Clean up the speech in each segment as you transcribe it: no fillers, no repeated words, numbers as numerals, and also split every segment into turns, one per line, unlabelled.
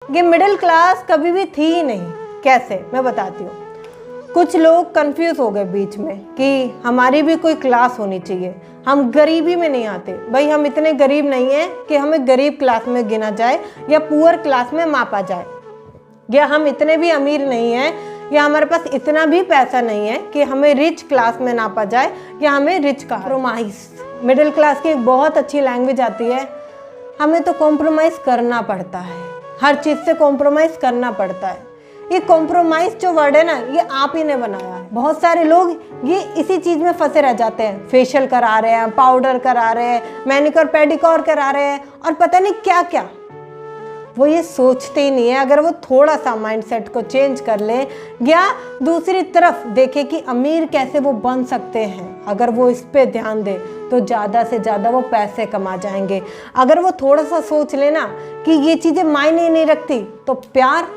ये middle class कभी भी थी ही नहीं। कैसे, मैं बताती हूँ। कुछ लोग कंफ्यूज हो गए बीच में कि हमारी भी कोई क्लास होनी चाहिए, हम गरीबी में नहीं आते। भाई हम इतने गरीब नहीं हैं कि हमें गरीब क्लास में गिना जाए या पुअर क्लास में मापा जाए, या हम इतने भी अमीर नहीं हैं या हमारे पास इतना भी पैसा नहीं है कि हमें रिच क्लास में नापा जाए या हमें रिच का कॉम्प्रोमाइज। मिडिल क्लास की एक बहुत अच्छी लैंग्वेज आती है, हमें तो कॉम्प्रोमाइज़ करना पड़ता है, हर चीज़ से कॉम्प्रोमाइज़ करना पड़ता है। ये कॉम्प्रोमाइज़ जो वर्ड है ना, ये आप ही ने बनाया है। बहुत सारे लोग ये इसी चीज़ में फंसे रह जाते हैं, फेशियल करा रहे हैं, पाउडर करा रहे हैं, मैनिक्योर पेडिक्योर करा रहे हैं और पता नहीं क्या क्या। वो ये सोचते ही नहीं है अगर वो थोड़ा सा माइंडसेट को चेंज कर ले या दूसरी तरफ देखे कि अमीर कैसे वो बन सकते हैं, अगर वो इस पे ध्यान दे तो ज़्यादा से ज़्यादा वो पैसे कमा जाएंगे। अगर वो थोड़ा सा सोच लेना कि ये चीज़ें मायने नहीं रखती तो प्यार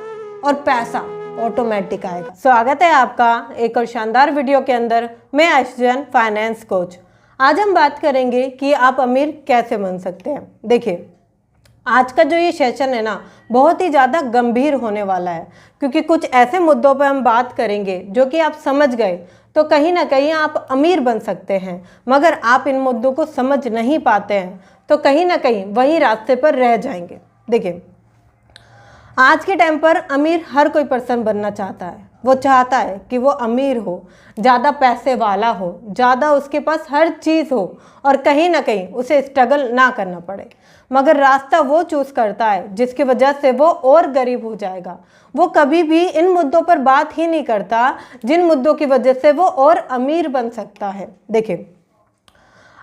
और पैसा ऑटोमेटिक आएगा। स्वागत है आपका एक और शानदार वीडियो के अंदर। मैं आयुष्मान फाइनेंस कोच। आज हम बात करेंगे कि आप अमीर कैसे बन सकते हैं। देखिए, आज का जो ये सेशन है ना, बहुत ही ज़्यादा गंभीर होने वाला है, क्योंकि कुछ ऐसे मुद्दों पर हम बात करेंगे जो कि आप समझ गए तो कहीं ना कहीं आप अमीर बन सकते हैं। मगर आप इन मुद्दों को समझ नहीं पाते हैं तो कहीं ना कहीं वही रास्ते पर रह जाएंगे। देखिए, आज के टाइम पर अमीर हर कोई पर्सन बनना चाहता है। वो चाहता है कि वो अमीर हो, ज़्यादा पैसे वाला हो, ज़्यादा उसके पास हर चीज़ हो और कहीं ना कहीं उसे स्ट्रगल ना करना पड़े। मगर रास्ता वो चूज़ करता है जिसकी वजह से वो और गरीब हो जाएगा। वो कभी भी इन मुद्दों पर बात ही नहीं करता जिन मुद्दों की वजह से वो और अमीर बन सकता है। देखिए,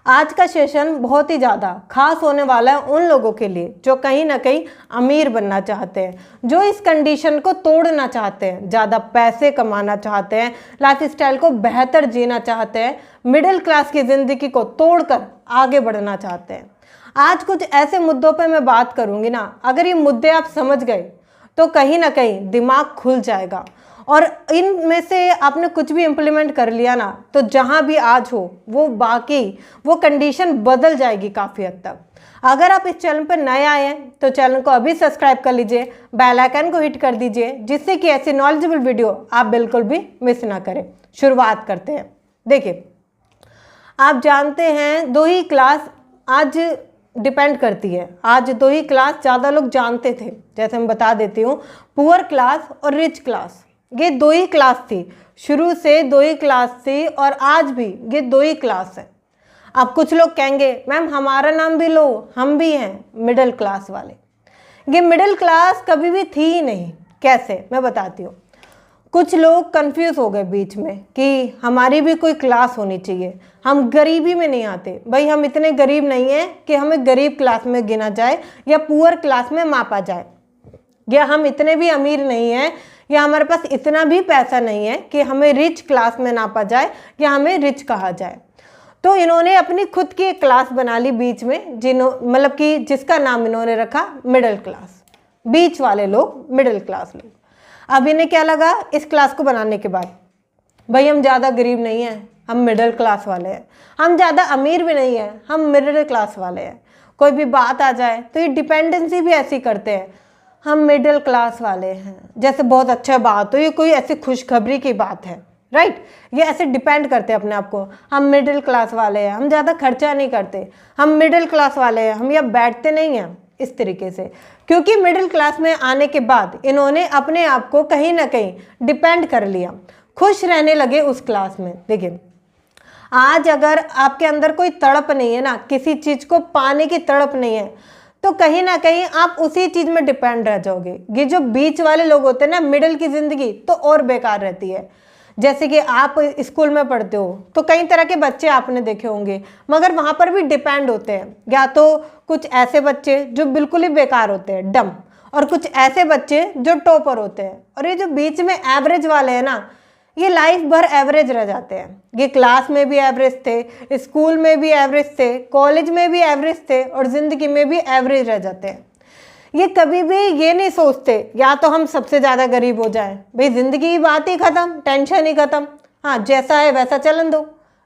आज का सेशन बहुत ही ज़्यादा खास होने वाला है उन लोगों के लिए जो कहीं ना कहीं अमीर बनना चाहते हैं, जो इस कंडीशन को तोड़ना चाहते हैं, ज़्यादा पैसे कमाना चाहते हैं, लाइफ स्टाइल को बेहतर जीना चाहते हैं, मिडिल क्लास की ज़िंदगी को तोड़कर आगे बढ़ना चाहते हैं। आज कुछ ऐसे मुद्दों पर मैं बात करूँगी ना, अगर ये मुद्दे आप समझ गए तो कहीं ना कहीं दिमाग खुल जाएगा और इनमें से आपने कुछ भी इम्प्लीमेंट कर लिया ना, तो जहाँ भी आज हो वो कंडीशन बदल जाएगी काफ़ी हद तक। अगर आप इस चैनल पर नए आए हैं तो चैनल को अभी सब्सक्राइब कर लीजिए, बेल आइकन को हिट कर दीजिए, जिससे कि ऐसी नॉलेजेबल वीडियो आप बिल्कुल भी मिस ना करें। शुरुआत करते हैं। देखिए, आप जानते हैं दो ही क्लास आज डिपेंड करती है। आज दो ही क्लास ज़्यादा लोग जानते थे, जैसे मैं बता देती हूँ, पुअर क्लास और रिच क्लास। ये दो ही क्लास थी, शुरू से दो ही क्लास थी और आज भी ये दो ही क्लास है। अब कुछ लोग कहेंगे मैम हमारा नाम भी लो, हम भी हैं मिडिल क्लास वाले। ये मिडिल क्लास कभी भी थी ही नहीं। कैसे, मैं बताती हूँ। कुछ लोग कंफ्यूज हो गए बीच में कि हमारी भी कोई क्लास होनी चाहिए, हम गरीबी में नहीं आते। भाई हम इतने गरीब नहीं हैं कि हमें गरीब क्लास में गिना जाए या पुअर क्लास में मापा जाए, या हम इतने भी अमीर नहीं हैं या हमारे पास इतना भी पैसा नहीं है कि हमें रिच क्लास में नापा जाए या हमें रिच कहा जाए। तो इन्होंने अपनी खुद की एक क्लास बना ली बीच में, मतलब कि जिसका नाम इन्होंने रखा मिडिल क्लास। बीच वाले लोग मिडिल क्लास लोग। अब इन्हें क्या लगा इस क्लास को बनाने के बाद, भाई हम ज़्यादा गरीब नहीं हैं, हम मिडिल क्लास वाले हैं, हम ज़्यादा अमीर भी नहीं हैं, हम मिडिल क्लास वाले हैं। कोई भी बात आ जाए तो ये डिपेंडेंसी भी ऐसी करते हैं, हम मिडिल क्लास वाले हैं, जैसे बहुत अच्छा बात हो, ये कोई ऐसी खुशखबरी की बात है, राइट। ये ऐसे डिपेंड करते हैं अपने आप को, हम मिडिल क्लास वाले हैं, हम ज़्यादा खर्चा नहीं करते, हम मिडिल क्लास वाले हैं, हम यहाँ बैठते नहीं हैं, इस तरीके से। क्योंकि मिडिल क्लास में आने के बाद इन्होंने अपने आप को कहीं ना कहीं डिपेंड कर लिया, खुश रहने लगे उस क्लास में। देखिए, आज अगर आपके अंदर कोई तड़प नहीं है ना, किसी चीज़ को पाने की तड़प नहीं है, तो कहीं ना कहीं आप उसी चीज़ में डिपेंड रह जाओगे। ये जो बीच वाले लोग होते हैं ना, मिडिल की ज़िंदगी तो और बेकार रहती है। जैसे कि आप स्कूल में पढ़ते हो तो कई तरह के बच्चे आपने देखे होंगे, मगर वहाँ पर भी डिपेंड होते हैं। या तो कुछ ऐसे बच्चे जो बिल्कुल ही बेकार होते हैं, डम, और कुछ ऐसे बच्चे जो टॉपर होते हैं। और ये जो बीच में एवरेज वाले हैं ना, ये लाइफ भर एवरेज रह जाते हैं। ये क्लास में भी एवरेज थे, स्कूल में भी एवरेज थे, कॉलेज में भी एवरेज थे और ज़िंदगी में भी एवरेज रह जाते हैं। ये कभी भी ये नहीं सोचते या तो हम सबसे ज़्यादा गरीब हो जाए, भाई ज़िंदगी की बात ही ख़त्म, टेंशन ही ख़त्म, हाँ जैसा है वैसा चलन दो,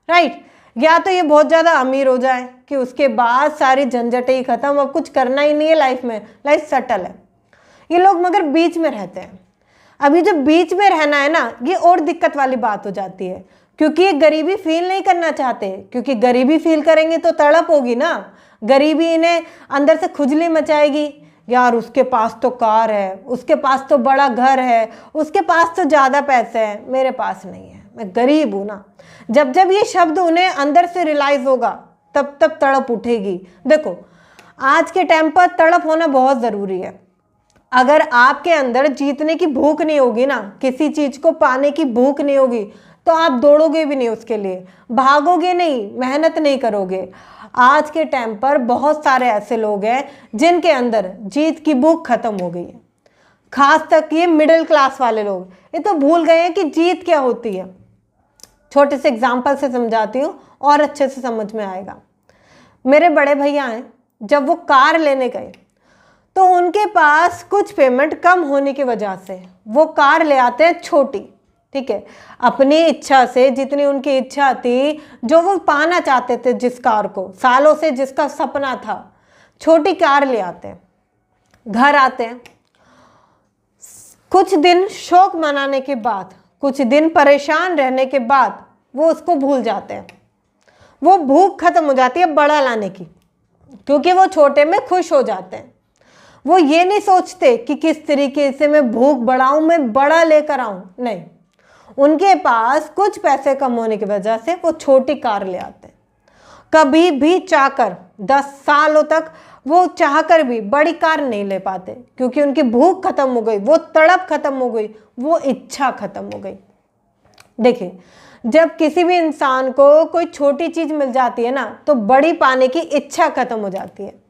राइट। या तो ये बहुत ज़्यादा अमीर हो जाए कि उसके बाद सारी झंझटें ही ख़त्म, अब कुछ करना ही नहीं है लाइफ में, लाइफ सेटल है। ये लोग मगर बीच में रहते हैं। अभी जो बीच में रहना है ना, ये और दिक्कत वाली बात हो जाती है, क्योंकि ये गरीबी फील नहीं करना चाहते, क्योंकि गरीबी फील करेंगे तो तड़प होगी ना, गरीबी इन्हें अंदर से खुजली मचाएगी। यार उसके पास तो कार है, उसके पास तो बड़ा घर है, उसके पास तो ज़्यादा पैसे हैं, मेरे पास नहीं है, मैं गरीब हूँ ना। जब जब ये शब्द उन्हें अंदर से रियलाइज होगा तब तब तड़प उठेगी। देखो आज के टाइम पर तड़प होना बहुत ज़रूरी है। अगर आपके अंदर जीतने की भूख नहीं होगी ना, किसी चीज़ को पाने की भूख नहीं होगी, तो आप दौड़ोगे भी नहीं उसके लिए, भागोगे नहीं, मेहनत नहीं करोगे। आज के टाइम पर बहुत सारे ऐसे लोग हैं जिनके अंदर जीत की भूख खत्म हो गई है। खास तक ये मिडिल क्लास वाले लोग, ये तो भूल गए हैं कि जीत क्या होती है। छोटे से एग्जाम्पल से समझाती हूँ और अच्छे से समझ में आएगा। मेरे बड़े भैया हैं, जब वो कार लेने गए तो उनके पास कुछ पेमेंट कम होने की वजह से वो कार ले आते हैं छोटी, ठीक है, अपनी इच्छा से, जितनी उनकी इच्छा थी, जो वो पाना चाहते थे, जिस कार को सालों से जिसका सपना था, छोटी कार ले आते हैं। घर आते हैं, कुछ दिन शौक मनाने के बाद, कुछ दिन परेशान रहने के बाद वो उसको भूल जाते हैं। वो भूख खत्म हो जाती है बड़ा लाने की, क्योंकि वो छोटे में खुश हो जाते हैं। वो ये नहीं सोचते कि किस तरीके से मैं भूख बढ़ाऊं, मैं बड़ा लेकर आऊं, नहीं, उनके पास कुछ पैसे कम होने की वजह से वो छोटी कार ले आते हैं। कभी भी चाहकर 10 सालों तक वो चाहकर भी बड़ी कार नहीं ले पाते, क्योंकि उनकी भूख खत्म हो गई, वो तड़प खत्म हो गई, वो इच्छा खत्म हो गई। देखिए जब किसी भी इंसान को कोई छोटी चीज मिल जाती है ना, तो बड़ी पाने की इच्छा खत्म हो जाती है।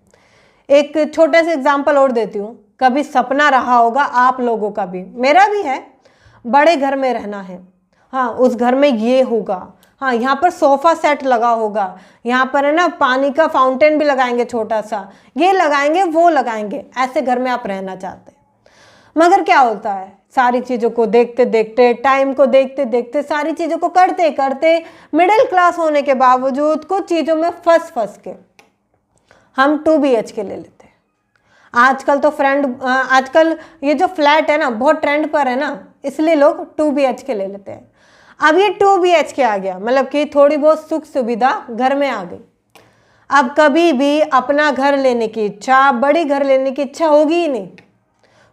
एक छोटा सा एग्जाम्पल और देती हूँ। कभी सपना रहा होगा आप लोगों का भी, मेरा भी है, बड़े घर में रहना है। हाँ उस घर में ये होगा, हाँ यहाँ पर सोफा सेट लगा होगा, यहाँ पर है ना पानी का फाउंटेन भी लगाएंगे छोटा सा, ये लगाएंगे वो लगाएंगे, ऐसे घर में आप रहना चाहते हैं। मगर क्या होता है, सारी चीज़ों को देखते देखते, टाइम को देखते देखते, सारी चीज़ों को करते करते, मिडिल क्लास होने के बावजूद कुछ चीज़ों में फंस के हम 2 BHK ले लेते हैं। आजकल तो आजकल ये जो फ्लैट है ना बहुत ट्रेंड पर है ना, इसलिए लोग 2 BHK ले लेते हैं। अब ये 2 BHK आ गया, मतलब कि थोड़ी बहुत सुख सुविधा घर में आ गई। अब कभी भी अपना घर लेने की इच्छा, बड़ी घर लेने की इच्छा होगी ही नहीं,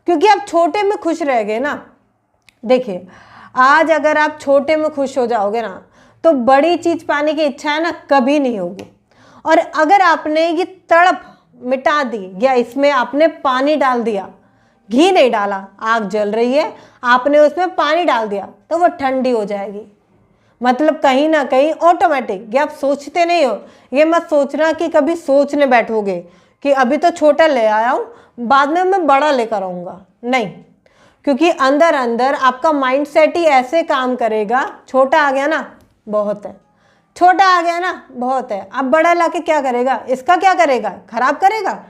क्योंकि आप छोटे में खुश रह गए ना। देखिए आज अगर आप छोटे में खुश हो जाओगे ना, तो बड़ी चीज पाने की इच्छा है ना कभी नहीं होगी। और अगर आपने ये तड़प मिटा दी, या इसमें आपने पानी डाल दिया, घी नहीं डाला, आग जल रही है, आपने उसमें पानी डाल दिया, तो वो ठंडी हो जाएगी। मतलब कहीं ना कहीं ऑटोमेटिक, ये आप सोचते नहीं हो। ये मत सोचना कि कभी सोचने बैठोगे कि अभी तो छोटा ले आया हूँ, बाद में मैं बड़ा लेकर आऊँगा, नहीं, क्योंकि अंदर अंदर आपका माइंडसेट ही ऐसे काम करेगा। छोटा आ गया ना बहुत है, छोटा आ गया ना बहुत है, अब बड़ा लाके क्या करेगा, इसका क्या करेगा, खराब करेगा,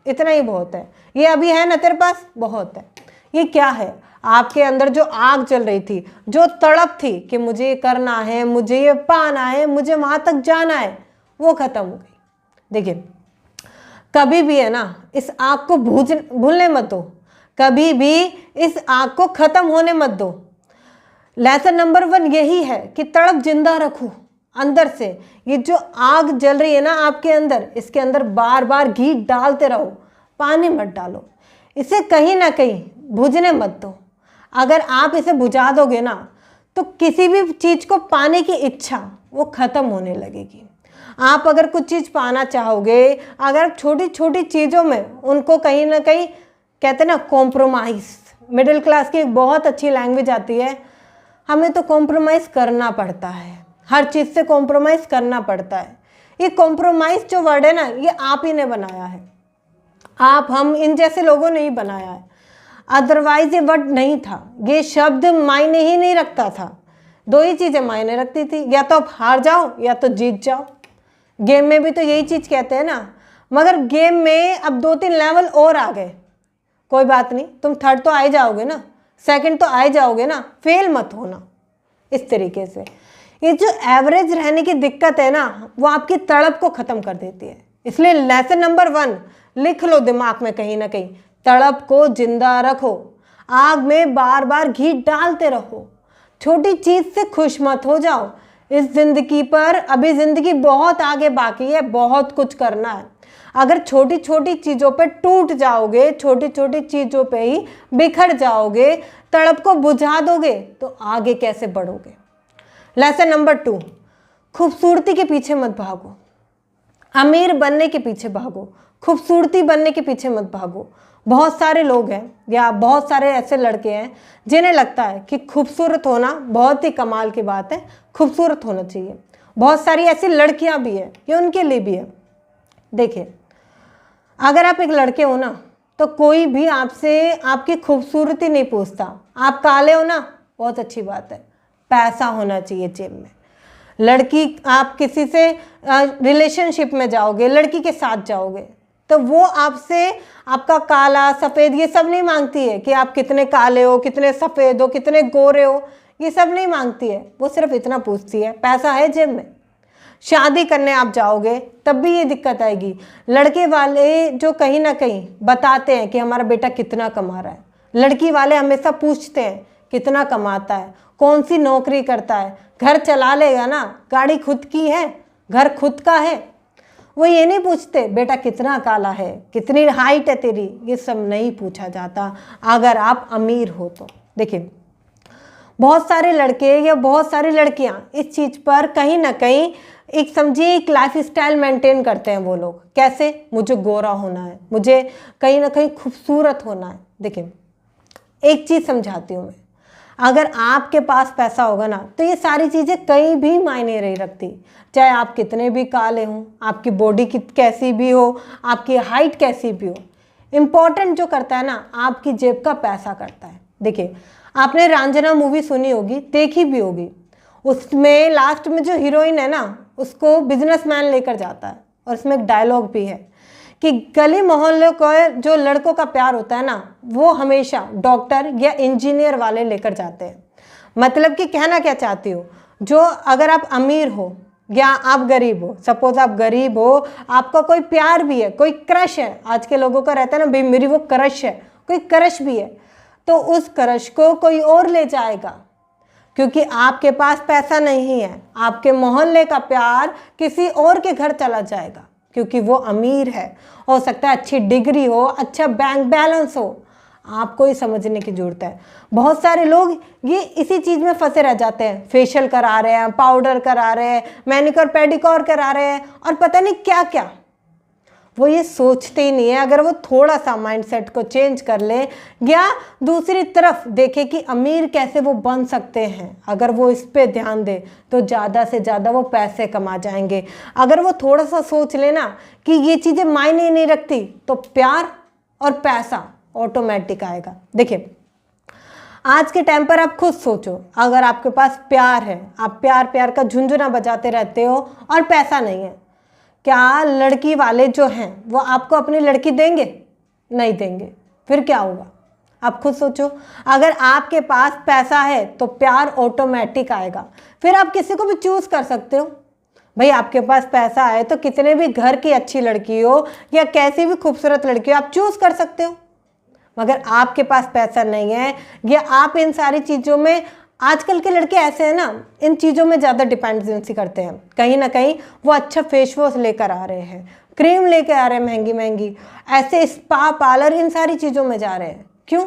इतना ही बहुत है, ये अभी है ना तेरे पास, बहुत है। ये क्या है, आपके अंदर जो आग चल रही थी, जो तड़प थी कि मुझे ये करना है, मुझे ये पाना है, मुझे वहां तक जाना है, वो खत्म हो गई। देखिए कभी भी है ना इस आग को भूलने मत दो, कभी भी इस आग को खत्म होने मत दो। लेसन नंबर 1 यही है कि तड़प जिंदा रखो अंदर से। ये जो आग जल रही है ना आपके अंदर, इसके अंदर बार बार घी डालते रहो, पानी मत डालो, इसे कहीं ना कहीं बुझने मत दो। अगर आप इसे बुझा दोगे ना, तो किसी भी चीज़ को पाने की इच्छा वो खत्म होने लगेगी। आप अगर कुछ चीज़ पाना चाहोगे, अगर छोटी छोटी चीज़ों में उनको कहीं ना कहीं, कहते हैं ना कॉम्प्रोमाइज़, मिडिल क्लास की एक बहुत अच्छी लैंग्वेज आती है, हमें तो कॉम्प्रोमाइज़ करना पड़ता है, हर चीज़ से कॉम्प्रोमाइज़ करना पड़ता है। ये कॉम्प्रोमाइज़ जो वर्ड है ना, ये आप ही ने बनाया है, आप हम इन जैसे लोगों ने ही बनाया है, अदरवाइज ये वर्ड नहीं था, ये शब्द मायने ही नहीं रखता था। 2 ही चीज़ें मायने रखती थी, या तो आप हार जाओ या तो जीत जाओ। गेम में भी तो यही चीज़ कहते हैं ना, मगर गेम में अब 2-3 लेवल और आ गए। कोई बात नहीं, तुम 3rd तो आ ही जाओगे ना, 2nd तो आ ही जाओगे ना, फेल मत होना। इस तरीके से ये जो एवरेज रहने की दिक्कत है ना, वो आपकी तड़प को ख़त्म कर देती है। इसलिए लेसन नंबर 1 लिख लो दिमाग में कहीं ना कहीं, तड़प को जिंदा रखो, आग में बार बार घी डालते रहो, छोटी चीज से खुश मत हो जाओ। इस जिंदगी पर अभी जिंदगी बहुत आगे बाकी है, बहुत कुछ करना है। अगर छोटी छोटी चीज़ों पे टूट जाओगे, छोटी छोटी चीज़ों पे ही बिखर जाओगे, तड़प को बुझा दोगे तो आगे कैसे बढ़ोगे। लेसन नंबर 2, खूबसूरती के पीछे मत भागो, अमीर बनने के पीछे भागो, खूबसूरती बनने के पीछे मत भागो। बहुत सारे लोग हैं या बहुत सारे ऐसे लड़के हैं जिन्हें लगता है कि खूबसूरत होना बहुत ही कमाल की बात है, खूबसूरत होना चाहिए। बहुत सारी ऐसी लड़कियां भी हैं, ये उनके लिए भी है। देखिए, अगर आप एक लड़के हो ना तो कोई भी आपसे आपकी खूबसूरती नहीं पूछता। आप काले हो ना, बहुत अच्छी बात है, पैसा होना चाहिए जेब में। लड़की, आप किसी से रिलेशनशिप में जाओगे, लड़की के साथ जाओगे तो वो आपसे आपका काला सफ़ेद ये सब नहीं मांगती है कि आप कितने काले हो, कितने सफ़ेद हो, कितने गोरे हो, ये सब नहीं मांगती है। वो सिर्फ इतना पूछती है पैसा है जेब में। शादी करने आप जाओगे तब भी ये दिक्कत आएगी। लड़के वाले जो कहीं ना कहीं बताते हैं कि हमारा बेटा कितना कमा रहा है, लड़की वाले हमेशा पूछते हैं कितना कमाता है, कौन सी नौकरी करता है, घर चला लेगा ना, गाड़ी खुद की है, घर खुद का है। वो ये नहीं पूछते बेटा कितना काला है, कितनी हाइट है तेरी, ये सब नहीं पूछा जाता अगर आप अमीर हो तो। देखिए, बहुत सारे लड़के या बहुत सारी लड़कियां इस चीज़ पर कहीं ना कहीं एक समझिए एक लाइफ स्टाइल मेंटेन करते हैं। वो लोग कैसे, मुझे गोरा होना है, मुझे कहीं ना कहीं खूबसूरत होना है। देखिए, एक चीज़ समझाती हूँ मैं, अगर आपके पास पैसा होगा ना तो ये सारी चीज़ें कहीं भी मायने नहीं रखती। चाहे आप कितने भी काले हों, आपकी बॉडी कैसी भी हो, आपकी हाइट कैसी भी हो, इम्पॉर्टेंट जो करता है ना आपकी जेब का पैसा करता है। देखिए, आपने रांझना मूवी सुनी होगी, देखी भी होगी। उसमें लास्ट में जो हीरोइन है ना उसको बिजनेसमैन लेकर जाता है और उसमें एक डायलॉग भी है कि गली मोहल्ले को जो लड़कों का प्यार होता है ना वो हमेशा डॉक्टर या इंजीनियर वाले लेकर जाते हैं। मतलब कि कहना क्या चाहती हो, जो अगर आप अमीर हो या आप गरीब हो, सपोज आप गरीब हो, आपका कोई प्यार भी है, कोई क्रश है, आज के लोगों का रहता है ना भाई मेरी वो क्रश है, कोई क्रश भी है, तो उस क्रश को कोई और ले जाएगा क्योंकि आपके पास पैसा नहीं है। आपके मोहल्ले का प्यार किसी और के घर चला जाएगा क्योंकि वो अमीर है, हो सकता है अच्छी डिग्री हो, अच्छा बैंक बैलेंस हो। आपको ही समझने की ज़रूरत है। बहुत सारे लोग ये इसी चीज़ में फंसे रह जाते हैं, फेशियल करा रहे हैं, पाउडर करा रहे हैं, मैनिक्योर पेडिक्योर करा रहे हैं और पता नहीं क्या क्या। वो ये सोचते ही नहीं है अगर वो थोड़ा सा माइंडसेट को चेंज कर ले या दूसरी तरफ देखे कि अमीर कैसे वो बन सकते हैं, अगर वो इस पे ध्यान दे तो ज़्यादा से ज़्यादा वो पैसे कमा जाएंगे। अगर वो थोड़ा सा सोच लेना कि ये चीज़ें मायने नहीं रखती तो प्यार और पैसा ऑटोमेटिक आएगा। देखिए, आज के टाइम पर आप खुद सोचो, अगर आपके पास प्यार है, आप प्यार प्यार का झुंझुना बजाते रहते हो और पैसा नहीं है, क्या लड़की वाले जो हैं वो आपको अपनी लड़की देंगे? नहीं देंगे। फिर क्या होगा आप खुद सोचो। अगर आपके पास पैसा है तो प्यार ऑटोमेटिक आएगा, फिर आप किसी को भी चूज़ कर सकते हो। भाई आपके पास पैसा है तो कितने भी घर की अच्छी लड़की हो या कैसी भी खूबसूरत लड़की हो आप चूज़ कर सकते हो। मगर आपके पास पैसा नहीं है या आप इन सारी चीज़ों में, आजकल के लड़के ऐसे हैं ना, इन चीज़ों में ज़्यादा डिपेंडेंसी करते हैं। कहीं ना कहीं वो अच्छा फेस वॉश लेकर आ रहे हैं, क्रीम लेकर आ रहे हैं महंगी महंगी, ऐसे स्पा पार्लर इन सारी चीज़ों में जा रहे हैं। क्यों?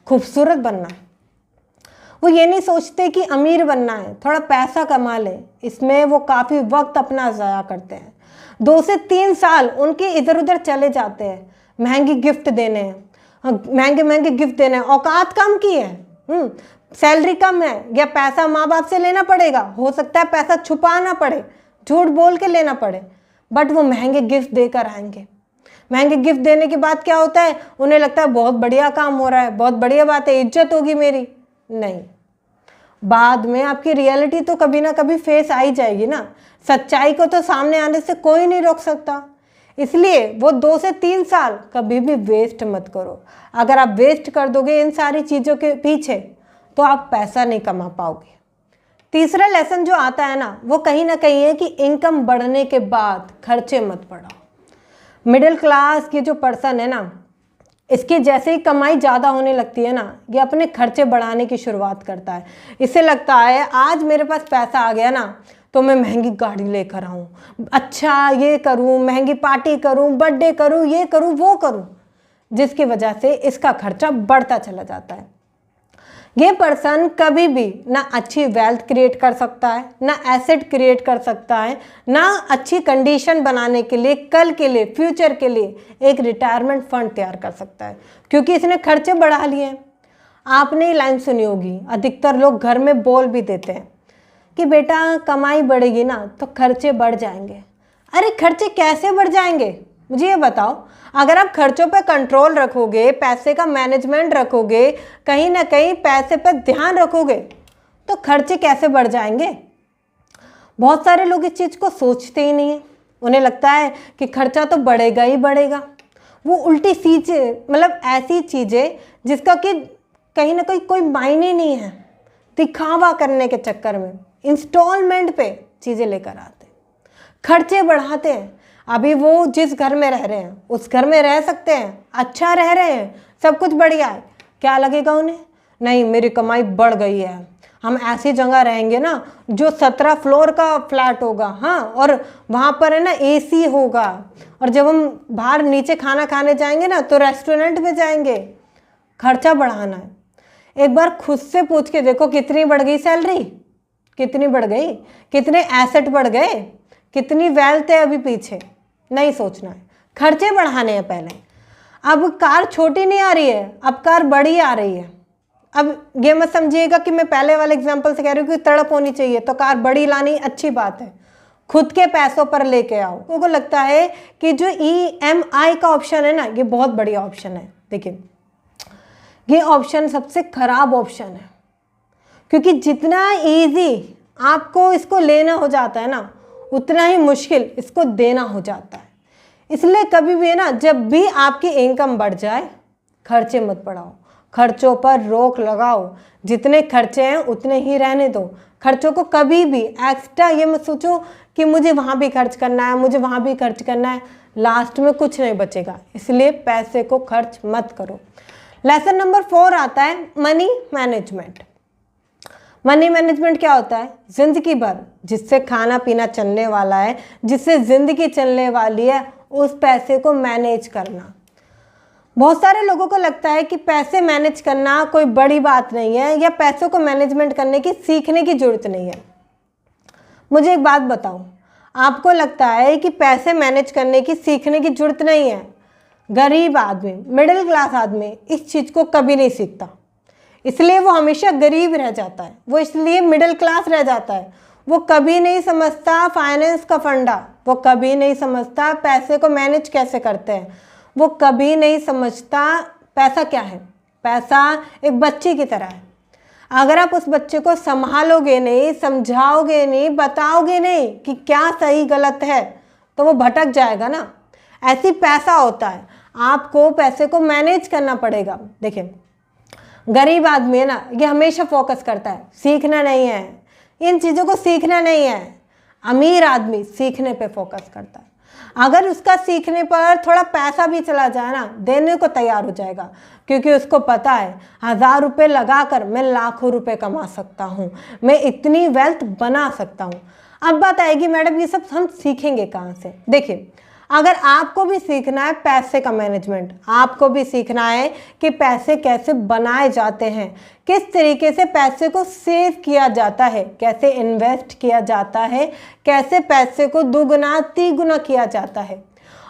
खूबसूरत बनना है। वो ये नहीं सोचते कि अमीर बनना है, थोड़ा पैसा कमा ले। इसमें वो काफ़ी वक्त अपना ज़ाया करते हैं। 2 से 3 साल उनके इधर उधर चले जाते हैं, महंगी गिफ्ट देने हैं, महंगे महंगे गिफ्ट देने हैं। औकात कम की है, सैलरी कम है या पैसा माँ बाप से लेना पड़ेगा, हो सकता है पैसा छुपाना पड़े, झूठ बोल के लेना पड़े, बट वो महंगे गिफ्ट देकर आएंगे। महंगे गिफ्ट देने के बाद क्या होता है, उन्हें लगता है बहुत बढ़िया काम हो रहा है, बहुत बढ़िया बात है, इज्जत होगी मेरी। नहीं, बाद में आपकी रियलिटी तो कभी ना कभी फेस आ ही जाएगी ना। सच्चाई को तो सामने आने से कोई नहीं रोक सकता। इसलिए वो 2 से 3 साल कभी भी वेस्ट मत करो। अगर आप वेस्ट कर दोगे इन सारी चीज़ों के पीछे तो आप पैसा नहीं कमा पाओगे। तीसरा लेसन जो आता है ना वो कहीं ना कहीं है कि इनकम बढ़ने के बाद खर्चे मत बढ़ाओ। मिडिल क्लास के जो पर्सन है ना इसकी जैसे ही कमाई ज़्यादा होने लगती है ना, ये अपने खर्चे बढ़ाने की शुरुआत करता है। इसे लगता है आज मेरे पास पैसा आ गया ना तो मैं महंगी गाड़ी लेकर आऊँ, अच्छा ये करूँ, महंगी पार्टी करूँ, बर्थडे करूँ, ये करूँ, वो करूँ, जिसकी वजह से इसका खर्चा बढ़ता चला जाता है। ये पर्सन कभी भी ना अच्छी वेल्थ क्रिएट कर सकता है, ना एसेट क्रिएट कर सकता है, ना अच्छी कंडीशन बनाने के लिए, कल के लिए, फ्यूचर के लिए एक रिटायरमेंट फंड तैयार कर सकता है, क्योंकि इसने खर्चे बढ़ा लिए हैं। आपने ये लाइन सुनी होगी, अधिकतर लोग घर में बोल भी देते हैं कि बेटा कमाई बढ़ेगी ना तो खर्चे बढ़ जाएंगे। अरे खर्चे कैसे बढ़ जाएंगे, मुझे ये बताओ। अगर आप खर्चों पर कंट्रोल रखोगे, पैसे का मैनेजमेंट रखोगे, कहीं ना कहीं पैसे पर ध्यान रखोगे, तो खर्चे कैसे बढ़ जाएंगे। बहुत सारे लोग इस चीज़ को सोचते ही नहीं है। उन्हें लगता है कि खर्चा तो बढ़ेगा ही बढ़ेगा। वो उल्टी चीज़ें, मतलब ऐसी चीज़ें जिसका कि कहीं ना कहीं कोई मायने नहीं है, दिखावा करने के चक्कर में इंस्टॉलमेंट पे चीज़ें लेकर आते हैं, खर्चे बढ़ाते हैं। अभी वो जिस घर में रह रहे हैं उस घर में रह सकते हैं, अच्छा रह रहे हैं, सब कुछ बढ़िया है, क्या लगेगा उन्हें, नहीं मेरी कमाई बढ़ गई है, हम ऐसी जगह रहेंगे ना जो 17 फ्लोर का फ्लैट होगा, हाँ, और वहाँ पर है ना AC होगा, और जब हम बाहर नीचे खाना खाने जाएंगे ना तो रेस्टोरेंट में जाएंगे। खर्चा बढ़ाना है। एक बार खुद से पूछ के देखो कितनी बढ़ गई सैलरी, कितनी बढ़ गई, कितने एसेट बढ़ गए, कितनी वेल्थ है अभी पीछे, नहीं सोचना है, खर्चे बढ़ाने हैं पहले। अब कार छोटी नहीं आ रही है, अब कार बड़ी आ रही है। अब ये मत समझिएगा कि मैं पहले वाले एग्जांपल से कह रही हूँ कि तड़प होनी चाहिए तो कार बड़ी लानी अच्छी बात है, खुद के पैसों पर लेके आओ। को लगता है कि जो EMI का ऑप्शन है ना, ये बहुत बढ़िया ऑप्शन है। देखिए ये ऑप्शन सबसे खराब ऑप्शन है, क्योंकि जितना ईजी आपको इसको लेना हो जाता है ना, उतना ही मुश्किल इसको देना हो जाता है। इसलिए कभी भी है ना, जब भी आपकी इनकम बढ़ जाए खर्चे मत बढ़ाओ, खर्चों पर रोक लगाओ। जितने खर्चे हैं उतने ही रहने दो। खर्चों को कभी भी एक्स्ट्रा ये मत सोचो कि मुझे वहाँ भी खर्च करना है, मुझे वहाँ भी खर्च करना है, लास्ट में कुछ नहीं बचेगा। इसलिए पैसे को खर्च मत करो। लेसन नंबर 4 आता है मनी मैनेजमेंट। मनी मैनेजमेंट क्या होता है? जिंदगी भर जिससे खाना पीना चलने वाला है, जिससे जिंदगी चलने वाली है, उस पैसे को मैनेज करना। बहुत सारे लोगों को लगता है कि पैसे मैनेज करना कोई बड़ी बात नहीं है, या पैसों को मैनेजमेंट करने की सीखने की जरूरत नहीं है। मुझे एक बात बताओ, आपको लगता है कि पैसे मैनेज करने की सीखने की जरूरत नहीं है? गरीब आदमी, मिडिल क्लास आदमी इस चीज़ को कभी नहीं सीखता, इसलिए वो हमेशा गरीब रह जाता है, वो इसलिए मिडिल क्लास रह जाता है। वो कभी नहीं समझता फाइनेंस का फंडा, वो कभी नहीं समझता पैसे को मैनेज कैसे करते हैं, वो कभी नहीं समझता पैसा क्या है। पैसा एक बच्चे की तरह है, अगर आप उस बच्चे को संभालोगे नहीं, समझाओगे नहीं, बताओगे नहीं कि क्या सही गलत है, तो वो भटक जाएगा ना। ऐसी पैसा होता है, आपको पैसे को मैनेज करना पड़ेगा। देखिए गरीब आदमी है ना, ये हमेशा फोकस करता है, सीखना नहीं है, इन चीज़ों को सीखना नहीं है। अमीर आदमी सीखने पे फोकस करता है, अगर उसका सीखने पर थोड़ा पैसा भी चला जाए ना, देने को तैयार हो जाएगा, क्योंकि उसको पता है 1000 रुपये लगाकर मैं लाखों रुपए कमा सकता हूँ, मैं इतनी वेल्थ बना सकता हूँ। अब बात आएगी मैडम ये सब हम सीखेंगे कहाँ से? देखिए अगर आपको भी सीखना है पैसे का मैनेजमेंट, आपको भी सीखना है कि पैसे कैसे बनाए जाते हैं, किस तरीके से पैसे को सेव किया जाता है, कैसे इन्वेस्ट किया जाता है, कैसे पैसे को दुगना तिगुना किया जाता है,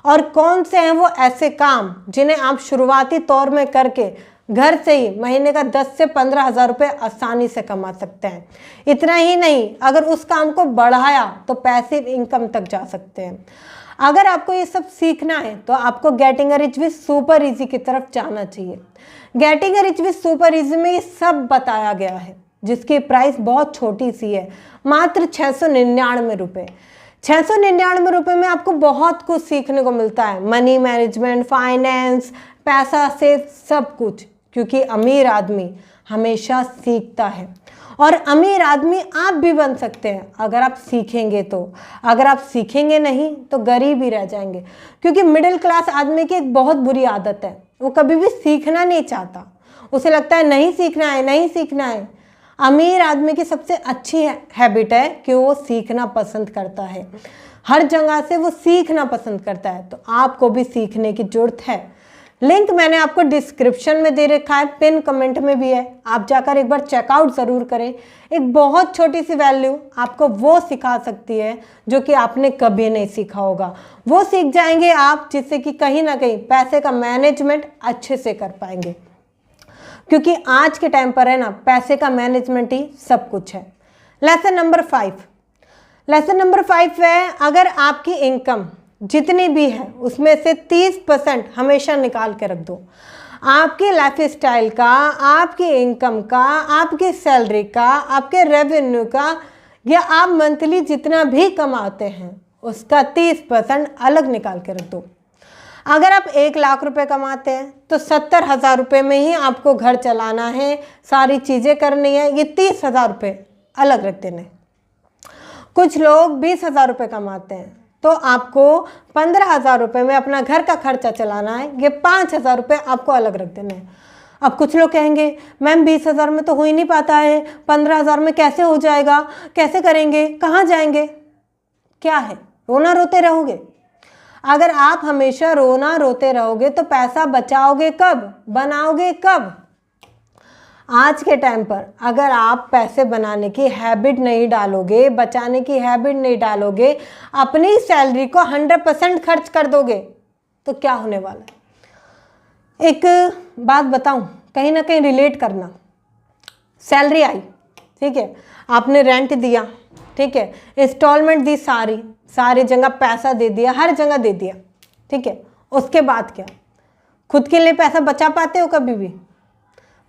और कौन से हैं वो ऐसे काम जिन्हें आप शुरुआती तौर में करके घर से ही महीने का 10 से 15 हज़ार रुपये आसानी से कमा सकते हैं। इतना ही नहीं, अगर उस काम को बढ़ाया तो पैसिव इनकम तक जा सकते हैं। अगर आपको ये सब सीखना है तो आपको getting rich with super easy की तरफ जाना चाहिए। Getting rich with super easy में ये सब बताया गया है, जिसकी प्राइस बहुत छोटी सी है, मात्र 699 रुपये। 699 रुपये में आपको बहुत कुछ सीखने को मिलता है, मनी मैनेजमेंट, फाइनेंस, पैसा से सब कुछ, क्योंकि अमीर आदमी हमेशा सीखता है, और अमीर आदमी आप भी बन सकते हैं अगर आप सीखेंगे तो। अगर आप सीखेंगे नहीं तो गरीब ही रह जाएंगे, क्योंकि मिडिल क्लास आदमी की एक बहुत बुरी आदत है, वो कभी भी सीखना नहीं चाहता, उसे लगता है नहीं सीखना है, नहीं सीखना है। अमीर आदमी की सबसे अच्छी हैबिट है कि वो सीखना पसंद करता है, हर जगह से वो सीखना पसंद करता है। तो आपको भी सीखने की जरूरत है। लिंक मैंने आपको डिस्क्रिप्शन में दे रखा है, पिन कमेंट में भी है, आप जाकर एक बार चेकआउट ज़रूर करें। एक बहुत छोटी सी वैल्यू आपको वो सिखा सकती है जो कि आपने कभी नहीं सीखा होगा। वो सीख जाएंगे आप, जिससे कि कहीं ना कहीं पैसे का मैनेजमेंट अच्छे से कर पाएंगे, क्योंकि आज के टाइम पर है ना, पैसे का मैनेजमेंट ही सब कुछ है। लेसन नंबर 5 है, अगर आपकी इनकम जितनी भी है उसमें से 30% हमेशा निकाल के रख दो। आपके लाइफ स्टाइल का, आपकी इनकम का, आपकी सैलरी का, आपके रेवेन्यू का, या आप मंथली जितना भी कमाते हैं उसका 30% अलग निकाल के रख दो। अगर आप 1 लाख रुपए कमाते हैं तो 70,000 रुपये में ही आपको घर चलाना है, सारी चीज़ें करनी है, ये 30,000 रुपये अलग रख देने। कुछ लोग 20,000 रुपये कमाते हैं तो आपको 15,000 रुपये में अपना घर का खर्चा चलाना है, ये 5,000 रुपये आपको अलग रख देने हैं। अब कुछ लोग कहेंगे मैम 20,000 में तो हो ही नहीं पाता है, 15,000 में कैसे हो जाएगा, कैसे करेंगे, कहाँ जाएंगे? क्या है, रोना रोते रहोगे? अगर आप हमेशा रोना रोते रहोगे तो पैसा बचाओगे कब, बनाओगे कब? आज के टाइम पर अगर आप पैसे बनाने की हैबिट नहीं डालोगे, बचाने की हैबिट नहीं डालोगे, अपनी सैलरी को 100% खर्च कर दोगे तो क्या होने वाला है? एक बात बताऊं, कहीं ना कहीं रिलेट करना। सैलरी आई, ठीक है, आपने रेंट दिया, ठीक है, इंस्टॉलमेंट दी, सारी जगह पैसा दे दिया, हर जगह दे दिया, ठीक है, उसके बाद क्या? खुद के लिए पैसा बचा पाते हो कभी भी?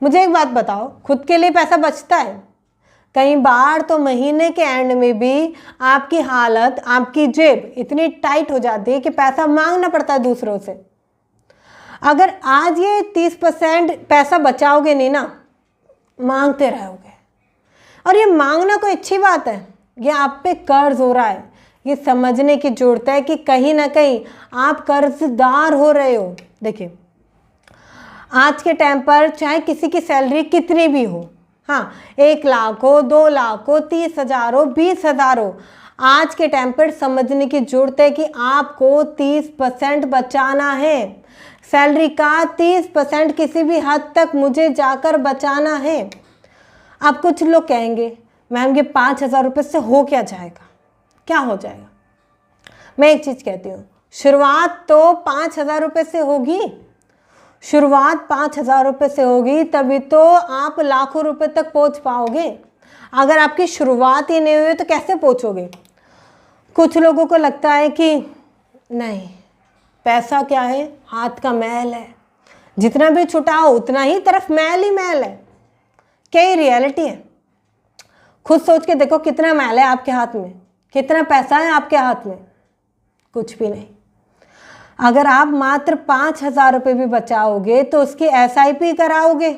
मुझे एक बात बताओ, खुद के लिए पैसा बचता है? कई बार तो महीने के एंड में भी आपकी हालत, आपकी जेब इतनी टाइट हो जाती है कि पैसा मांगना पड़ता है दूसरों से। अगर आज ये 30% पैसा बचाओगे नहीं ना, मांगते रहोगे। और ये मांगना कोई अच्छी बात है? ये आप पे कर्ज हो रहा है। ये समझने की जरूरत है कि कहीं ना कहीं आप कर्जदार हो रहे हो। देखिए, आज के टाइम पर चाहे किसी की सैलरी कितनी भी हो, हाँ, 1 लाख हो, 2 लाख हो, 30,000 हो, 20,000 हो, आज के टाइम पर समझने की जरूरत है कि आपको 30% बचाना है। सैलरी का 30% किसी भी हद तक मुझे जाकर बचाना है। अब कुछ लोग कहेंगे मैम ये 5,000 रुपये से हो क्या जाएगा, क्या हो जाएगा? मैं एक चीज़ कहती हूँ, शुरुआत तो 5,000 रुपये से होगी, शुरुआत 5,000 रुपये से होगी, तभी तो आप लाखों रुपए तक पहुंच पाओगे। अगर आपकी शुरुआत ही नहीं हुई तो कैसे पहुंचोगे? कुछ लोगों को लगता है कि नहीं, पैसा क्या है, हाथ का मैल है, जितना भी छुटाओ उतना ही तरफ मैल ही मैल है। क्या ये रियलिटी है? खुद सोच के देखो, कितना मैल है आपके हाथ में, कितना पैसा है आपके हाथ में? कुछ भी नहीं। अगर आप मात्र 5,000 रुपये भी बचाओगे तो उसकी SIP कराओगे,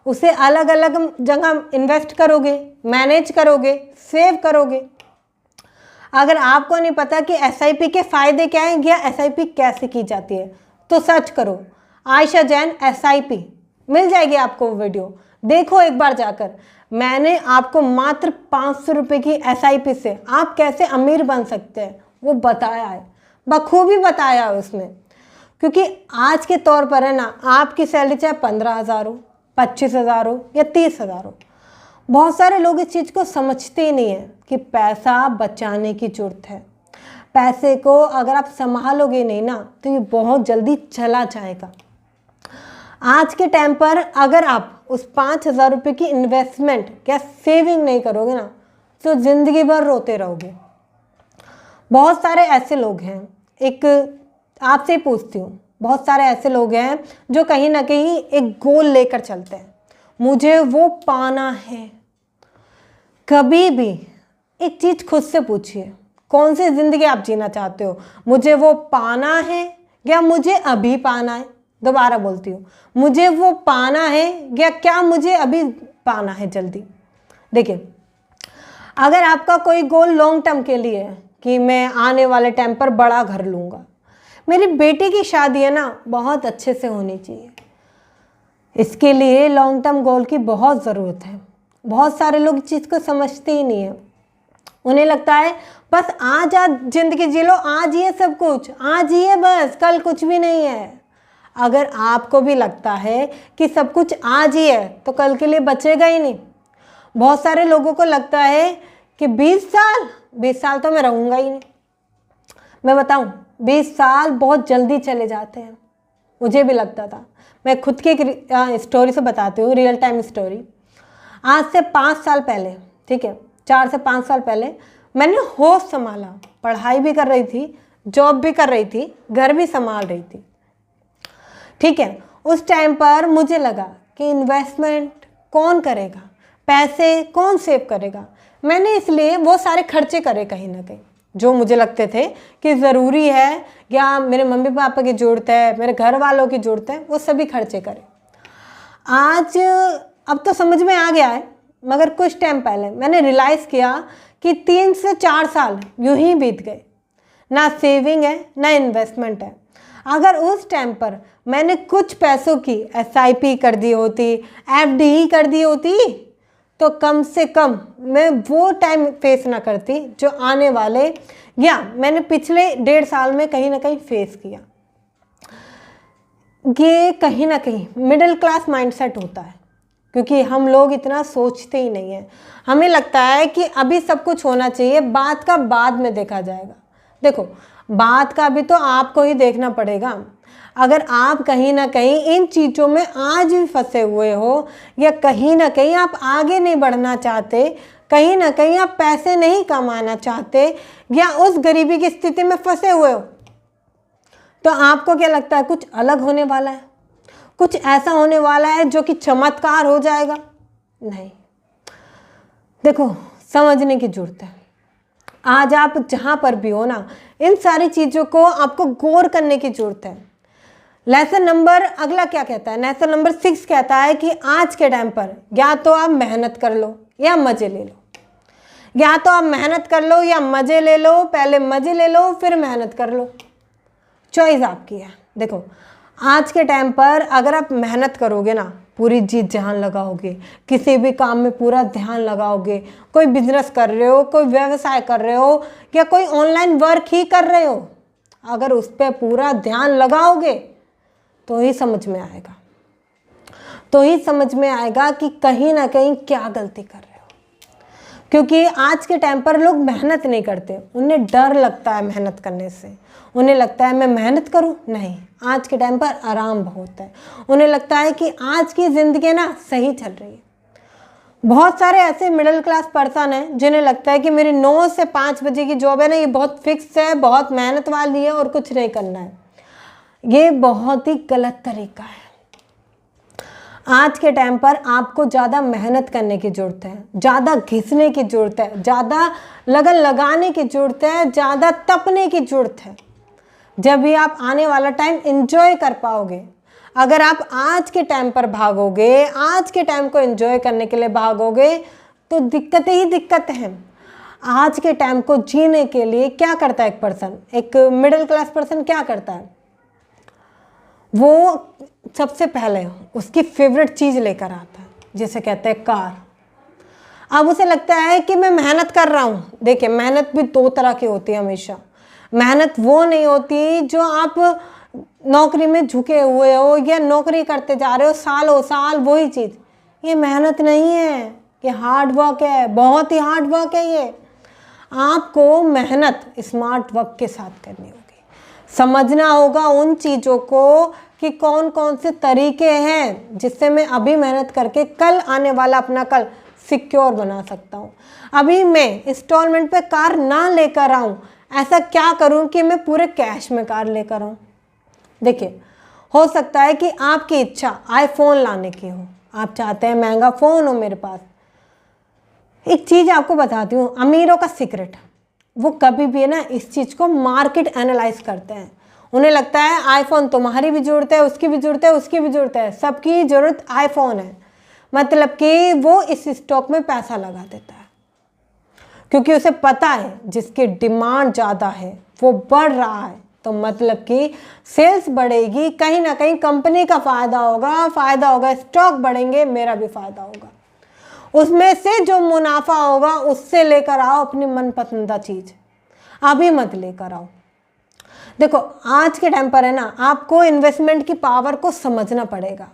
उसे अलग अलग जगह इन्वेस्ट करोगे, मैनेज करोगे, सेव करोगे। अगर आपको नहीं पता कि SIP के फ़ायदे क्या हैं या SIP कैसे की जाती है, तो सर्च करो आयशा जैन SIP, मिल जाएगी आपको वीडियो, देखो एक बार जाकर। मैंने आपको मात्र 500 रुपये की SIP से आप कैसे अमीर बन सकते हैं वो बताया है, बखूबी बताया है उसमें। क्योंकि आज के तौर पर है ना, आपकी सैलरी चाहे 15,000 हो, 25,000 हो या 30,000 हो, बहुत सारे लोग इस चीज़ को समझते ही नहीं है कि पैसा बचाने की जरूरत है। पैसे को अगर आप संभालोगे नहीं ना तो ये बहुत जल्दी चला जाएगा। आज के टाइम पर अगर आप उस 5,000 रुपये की इन्वेस्टमेंट या सेविंग नहीं करोगे ना तो ज़िंदगी भर रोते रहोगे। बहुत सारे ऐसे लोग हैं, एक आपसे पूछती हूँ, बहुत सारे ऐसे लोग हैं जो कहीं ना कहीं एक गोल लेकर चलते हैं, मुझे वो पाना है। कभी भी एक चीज़ खुद से पूछिए, कौन सी ज़िंदगी आप जीना चाहते हो? मुझे वो पाना है या मुझे अभी पाना है? दोबारा बोलती हूँ, मुझे वो पाना है या क्या मुझे अभी पाना है जल्दी? देखिए, अगर आपका कोई गोल लॉन्ग टर्म के लिए है कि मैं आने वाले टाइम पर बड़ा घर लूँगा, मेरी बेटी की शादी है ना बहुत अच्छे से होनी चाहिए। इसके लिए लॉन्ग टर्म गोल की बहुत ज़रूरत है। बहुत सारे लोग इस चीज़ को समझते ही नहीं है। उन्हें लगता है बस आज आज ज़िंदगी जी लो, आज ही है सब कुछ, आज ही है बस, कल कुछ भी नहीं है। अगर आपको भी लगता है कि सब कुछ आज ही है तो कल के लिए बचेगा ही नहीं। बहुत सारे लोगों को लगता है कि 20 साल तो मैं रहूँगा ही नहीं। मैं बताऊँ, 20 साल बहुत जल्दी चले जाते हैं। मुझे भी लगता था। मैं खुद की एक स्टोरी से बताती हूँ, रियल टाइम स्टोरी। आज से 5 साल पहले, ठीक है, 4 से 5 साल पहले मैंने होश संभाला। पढ़ाई भी कर रही थी, जॉब भी कर रही थी, घर भी संभाल रही थी, ठीक है। उस टाइम पर मुझे लगा कि इन्वेस्टमेंट कौन करेगा, पैसे कौन सेव करेगा। मैंने इसलिए वो सारे खर्चे करे कहीं ना कहीं जो मुझे लगते थे कि ज़रूरी है, या मेरे मम्मी पापा की ज़रूरत है, मेरे घर वालों की ज़रूरत है, वो सभी खर्चे करे। आज अब तो समझ में आ गया है, मगर कुछ टाइम पहले मैंने रियलाइज़ किया कि 3 से 4 साल यूं ही बीत गए, ना सेविंग है ना इन्वेस्टमेंट है। अगर उस टाइम पर मैंने कुछ पैसों की SIP कर दी होती, FD ही कर दी होती, तो कम से कम मैं वो टाइम फेस ना करती जो आने वाले, या मैंने पिछले 1.5 साल में कहीं ना कहीं फेस किया। ये कहीं ना कहीं मिडिल क्लास माइंडसेट होता है, क्योंकि हम लोग इतना सोचते ही नहीं है। हमें लगता है कि अभी सब कुछ होना चाहिए, बात का बाद में देखा जाएगा। देखो, बात का भी तो आपको ही देखना पड़ेगा। अगर आप कहीं ना कहीं इन चीज़ों में आज भी फंसे हुए हो, या कहीं ना कहीं आप आगे नहीं बढ़ना चाहते, कहीं ना कहीं आप पैसे नहीं कमाना चाहते, या उस गरीबी की स्थिति में फंसे हुए हो, तो आपको क्या लगता है कुछ अलग होने वाला है, कुछ ऐसा होने वाला है जो कि चमत्कार हो जाएगा? नहीं। देखो, समझने की जरूरत है। आज आप जहाँ पर भी हो ना, इन सारी चीज़ों को आपको गौर करने की जरूरत है। लेसन नंबर अगला क्या कहता है? लेसन नंबर 6 कहता है कि आज के टाइम पर या तो आप मेहनत कर लो या मज़े ले लो, या तो आप मेहनत कर लो या मज़े ले लो। पहले मज़े ले लो फिर मेहनत कर लो, चॉइस आपकी है। देखो, आज के टाइम पर अगर आप मेहनत करोगे ना, पूरी जी जान लगाओगे, किसी भी काम में पूरा ध्यान लगाओगे, कोई बिजनेस कर रहे हो, कोई व्यवसाय कर रहे हो, या कोई ऑनलाइन वर्क ही कर रहे हो, अगर उस पर पूरा ध्यान लगाओगे तो ही समझ में आएगा, तो ही समझ में आएगा कि कहीं ना कहीं क्या गलती कर रहे हो। क्योंकि आज के टाइम पर लोग मेहनत नहीं करते, उन्हें डर लगता है मेहनत करने से। उन्हें लगता है मैं मेहनत करूं, नहीं। आज के टाइम पर आराम बहुत है। उन्हें लगता है कि आज की ज़िंदगी ना सही चल रही है। बहुत सारे ऐसे मिडिल क्लास पर्सन हैं जिन्हें लगता है कि मेरी 9 से 5 बजे की जॉब है ना, ये बहुत फिक्स है, बहुत मेहनत वाली है और कुछ नहीं करना है। ये बहुत ही गलत तरीका है। आज के टाइम पर आपको ज़्यादा मेहनत करने की ज़रूरत है, ज़्यादा घिसने की ज़रूरत है, ज़्यादा लगन लगाने की ज़रूरत है, ज़्यादा तपने की ज़रूरत है। जब भी आप आने वाला टाइम एंजॉय कर पाओगे। अगर आप आज के टाइम पर भागोगे, आज के टाइम को एंजॉय करने के लिए भागोगे, तो दिक्कतें ही दिक्कतें हैं। आज के टाइम को जीने के लिए क्या करता है एक पर्सन, एक मिडिल क्लास पर्सन क्या करता है? वो सबसे पहले उसकी फेवरेट चीज़ लेकर आता है, जैसे कहते हैं कार। अब उसे लगता है कि मैं मेहनत कर रहा हूँ। देखिए, मेहनत भी 2 तरह की होती है हमेशा। मेहनत वो नहीं होती जो आप नौकरी में झुके हुए हो या नौकरी करते जा रहे हो सालों साल वही चीज़, ये मेहनत नहीं है, ये हार्ड वर्क है, बहुत ही हार्ड वर्क है। ये आपको मेहनत स्मार्ट वर्क के साथ करनी होगी। समझना होगा उन चीज़ों को कि कौन कौन से तरीके हैं जिससे मैं अभी मेहनत करके कल आने वाला अपना कल सिक्योर बना सकता हूँ। अभी मैं इंस्टॉलमेंट पे कार ना लेकर आऊँ, ऐसा क्या करूँ कि मैं पूरे कैश में कार लेकर आऊँ। देखिए, हो सकता है कि आपकी इच्छा आईफोन लाने की हो, आप चाहते हैं महंगा फ़ोन हो मेरे पास। एक चीज़ आपको बताती हूँ, अमीरों का सीक्रेट, वो कभी भी है ना इस चीज़ को मार्केट एनालाइज करते हैं। उन्हें लगता है आईफोन तुम्हारी भी ज़रूरत है, उसकी भी ज़रूरत है, उसकी भी ज़रूरत है, सबकी ज़रूरत आईफोन है। मतलब कि वो इस स्टॉक में पैसा लगा देता है, क्योंकि उसे पता है जिसकी डिमांड ज़्यादा है वो बढ़ रहा है, तो मतलब कि सेल्स बढ़ेगी, कहीं ना कहीं कंपनी का फायदा होगा, स्टॉक बढ़ेंगे, मेरा भी फायदा होगा। उसमें से जो मुनाफा होगा उससे लेकर आओ अपनी मनपसंदा चीज, अभी मत लेकर आओ। देखो आज के टाइम पर है ना, आपको इन्वेस्टमेंट की पावर को समझना पड़ेगा।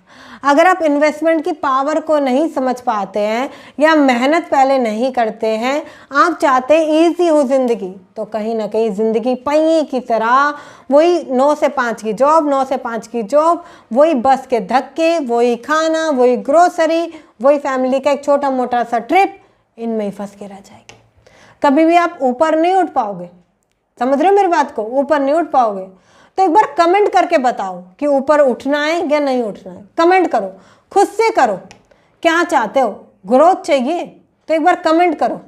अगर आप इन्वेस्टमेंट की पावर को नहीं समझ पाते हैं या मेहनत पहले नहीं करते हैं, आप चाहते हैं ईजी हो जिंदगी, तो कहीं ना कहीं जिंदगी पहिए की तरह, वही 9 से 5 की जॉब, 9 से 5 की जॉब, वही बस के धक्के, वही खाना, वही ग्रोसरी, वही फैमिली का एक छोटा मोटा सा ट्रिप, इनमें ही फंस के रह जाएगी। कभी भी आप ऊपर नहीं उठ पाओगे। समझ रहे हो मेरी बात को? ऊपर नहीं उठ पाओगे। तो एक बार कमेंट करके बताओ कि ऊपर उठना है या नहीं उठना है। कमेंट करो, खुद से करो, क्या चाहते हो? ग्रोथ चाहिए तो एक बार कमेंट करो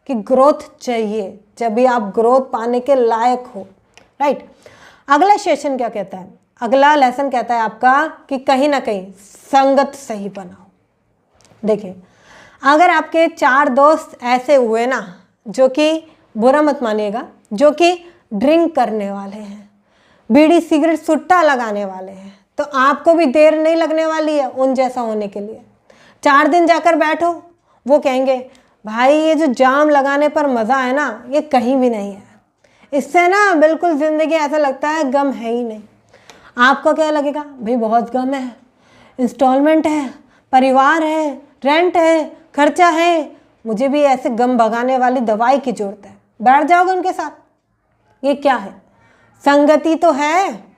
कि ग्रोथ चाहिए, जब भी आप ग्रोथ पाने के लायक हो, राइट। अगला सेशन क्या कहता है, अगला लेसन कहता है आपका कि कहीं ना कहीं संगत सही बनाओ। देखिए अगर आपके 4 दोस्त ऐसे हुए ना, जो कि बुरा मत मानिएगा, जो कि ड्रिंक करने वाले हैं, बीड़ी सिगरेट सुट्टा लगाने वाले हैं, तो आपको भी देर नहीं लगने वाली है उन जैसा होने के लिए। 4 दिन जाकर बैठो, वो कहेंगे भाई ये जो जाम लगाने पर मज़ा है ना, ये कहीं भी नहीं है, इससे ना बिल्कुल ज़िंदगी ऐसा लगता है गम है ही नहीं। आपको क्या लगेगा? भाई बहुत गम है, इंस्टॉलमेंट है, परिवार है, रेंट है, खर्चा है, मुझे भी ऐसे गम भगाने वाली दवाई की जरूरत है। बैठ जाओगे उनके साथ। ये क्या है? संगति तो है।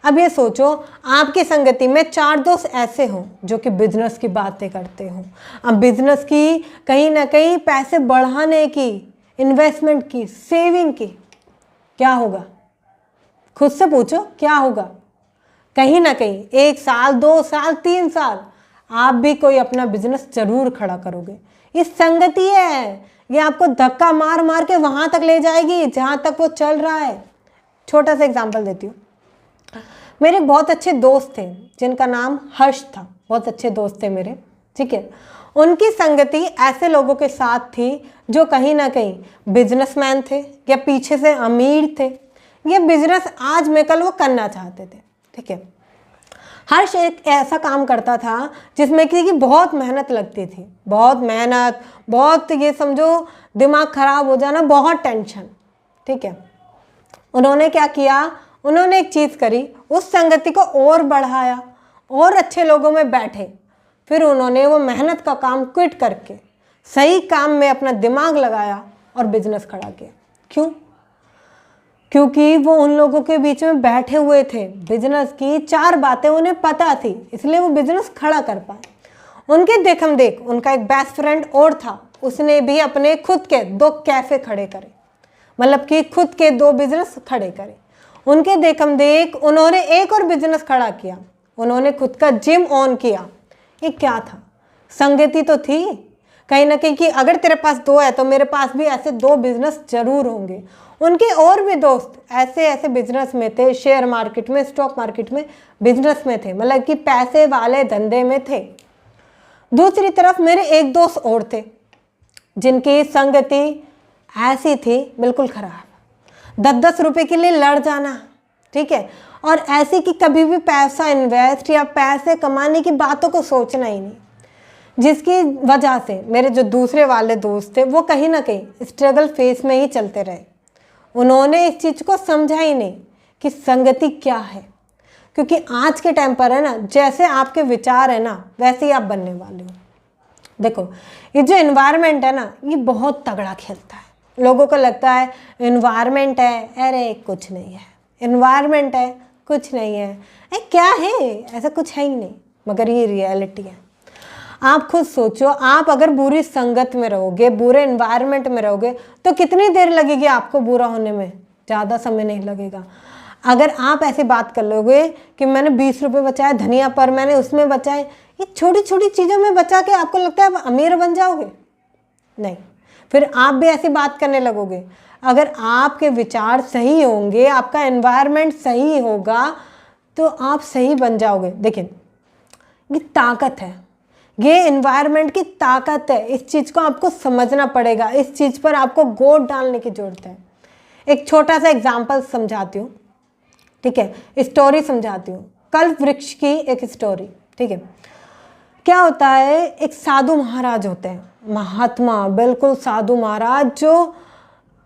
अब ये सोचो आपकी संगति में 4 दोस्त ऐसे हों जो कि बिजनेस की बातें करते हों, अब बिजनेस की, कहीं ना कहीं पैसे बढ़ाने की, इन्वेस्टमेंट की, सेविंग की, क्या होगा? खुद से पूछो क्या होगा। कहीं ना कहीं 1 साल, 2 साल, 3 साल आप भी कोई अपना बिजनेस जरूर खड़ा करोगे। ये संगति है, ये आपको धक्का मार मार के वहां तक ले जाएगी जहां तक वो चल रहा है। छोटा सा एग्जांपल देती हूँ। मेरे बहुत अच्छे दोस्त थे जिनका नाम हर्ष था, बहुत अच्छे दोस्त थे मेरे, ठीक है। उनकी संगति ऐसे लोगों के साथ थी जो कहीं ना कहीं बिजनेसमैन थे या पीछे से अमीर थे, ये बिजनेस आज में कल वो करना चाहते थे, ठीक है। हर्ष एक ऐसा काम करता था जिसमें कि बहुत मेहनत लगती थी, बहुत मेहनत, बहुत ये समझो दिमाग खराब हो जाना, बहुत टेंशन, ठीक है। उन्होंने क्या किया, उन्होंने एक चीज़ करी, उस संगति को और बढ़ाया और अच्छे लोगों में बैठे, फिर उन्होंने वो मेहनत का काम क्विट करके सही काम में अपना दिमाग लगाया और बिजनेस खड़ा किया। क्यों? क्योंककि वो उन लोगों के बीच में बैठे हुए थे, बिजनेस की 4 बातें उन्हें पता थी, इसलिए वो बिजनेस खड़ा कर पाए। उनके देखम देख उनका एक बेस्ट फ्रेंड और था, उसने भी अपने खुद के 2 कैफे खड़े करे, मतलब कि खुद के 2 बिजनेस खड़े करे। उनके देखम देख उन्होंने एक और बिजनेस खड़ा किया, उन्होंने खुद का जिम ऑन किया। ये क्या था? संगति तो थी कहीं ना कहीं कि अगर तेरे पास 2 है तो मेरे पास भी ऐसे 2 बिजनेस जरूर होंगे। उनके और भी दोस्त ऐसे ऐसे बिजनेस में थे, शेयर मार्केट में, स्टॉक मार्केट में बिजनेस में थे, मतलब कि पैसे वाले धंधे में थे। दूसरी तरफ मेरे एक दोस्त और थे जिनकी संगति ऐसी थी बिल्कुल खराब, 10-10 रुपए के लिए लड़ जाना, ठीक है, और ऐसी कि कभी भी पैसा इन्वेस्ट या पैसे कमाने की बातों को सोचना ही नहीं, जिसकी वजह से मेरे जो दूसरे वाले दोस्त थे वो कहीं ना कहीं स्ट्रगल फेस में ही चलते रहे। उन्होंने इस चीज़ को समझा ही नहीं कि संगति क्या है, क्योंकि आज के टाइम पर है ना, जैसे आपके विचार है ना वैसे ही आप बनने वाले हो। देखो ये जो एनवायरनमेंट है ना, ये बहुत तगड़ा खेलता है। लोगों को लगता है एनवायरनमेंट है, अरे कुछ नहीं है, एनवायरनमेंट है कुछ नहीं है, अरे क्या है, ऐसा कुछ है ही नहीं, मगर ये रियलिटी है। आप खुद सोचो, आप अगर बुरी संगत में रहोगे, बुरे एनवायरनमेंट में रहोगे तो कितनी देर लगेगी आपको बुरा होने में? ज़्यादा समय नहीं लगेगा। अगर आप ऐसे बात कर लोगे कि मैंने 20 रुपये बचाए धनिया पर, मैंने उसमें बचाए, ये छोटी छोटी चीज़ों में बचा के आपको लगता है आप अमीर बन जाओगे? नहीं, फिर आप भी ऐसी बात करने लगोगे। अगर आपके विचार सही होंगे, आपका एनवायरनमेंट सही होगा तो आप सही बन जाओगे। देखिए ये ताकत है, ये एनवायरनमेंट की ताकत है, इस चीज़ को आपको समझना पड़ेगा, इस चीज़ पर आपको गोद डालने की ज़रूरत है। एक छोटा सा एग्जाम्पल समझाती हूँ। ठीक है, स्टोरी समझाती हूँ, कल्प वृक्ष की एक स्टोरी। ठीक है, क्या होता है, एक साधु महाराज होते हैं, महात्मा, बिल्कुल साधु महाराज, जो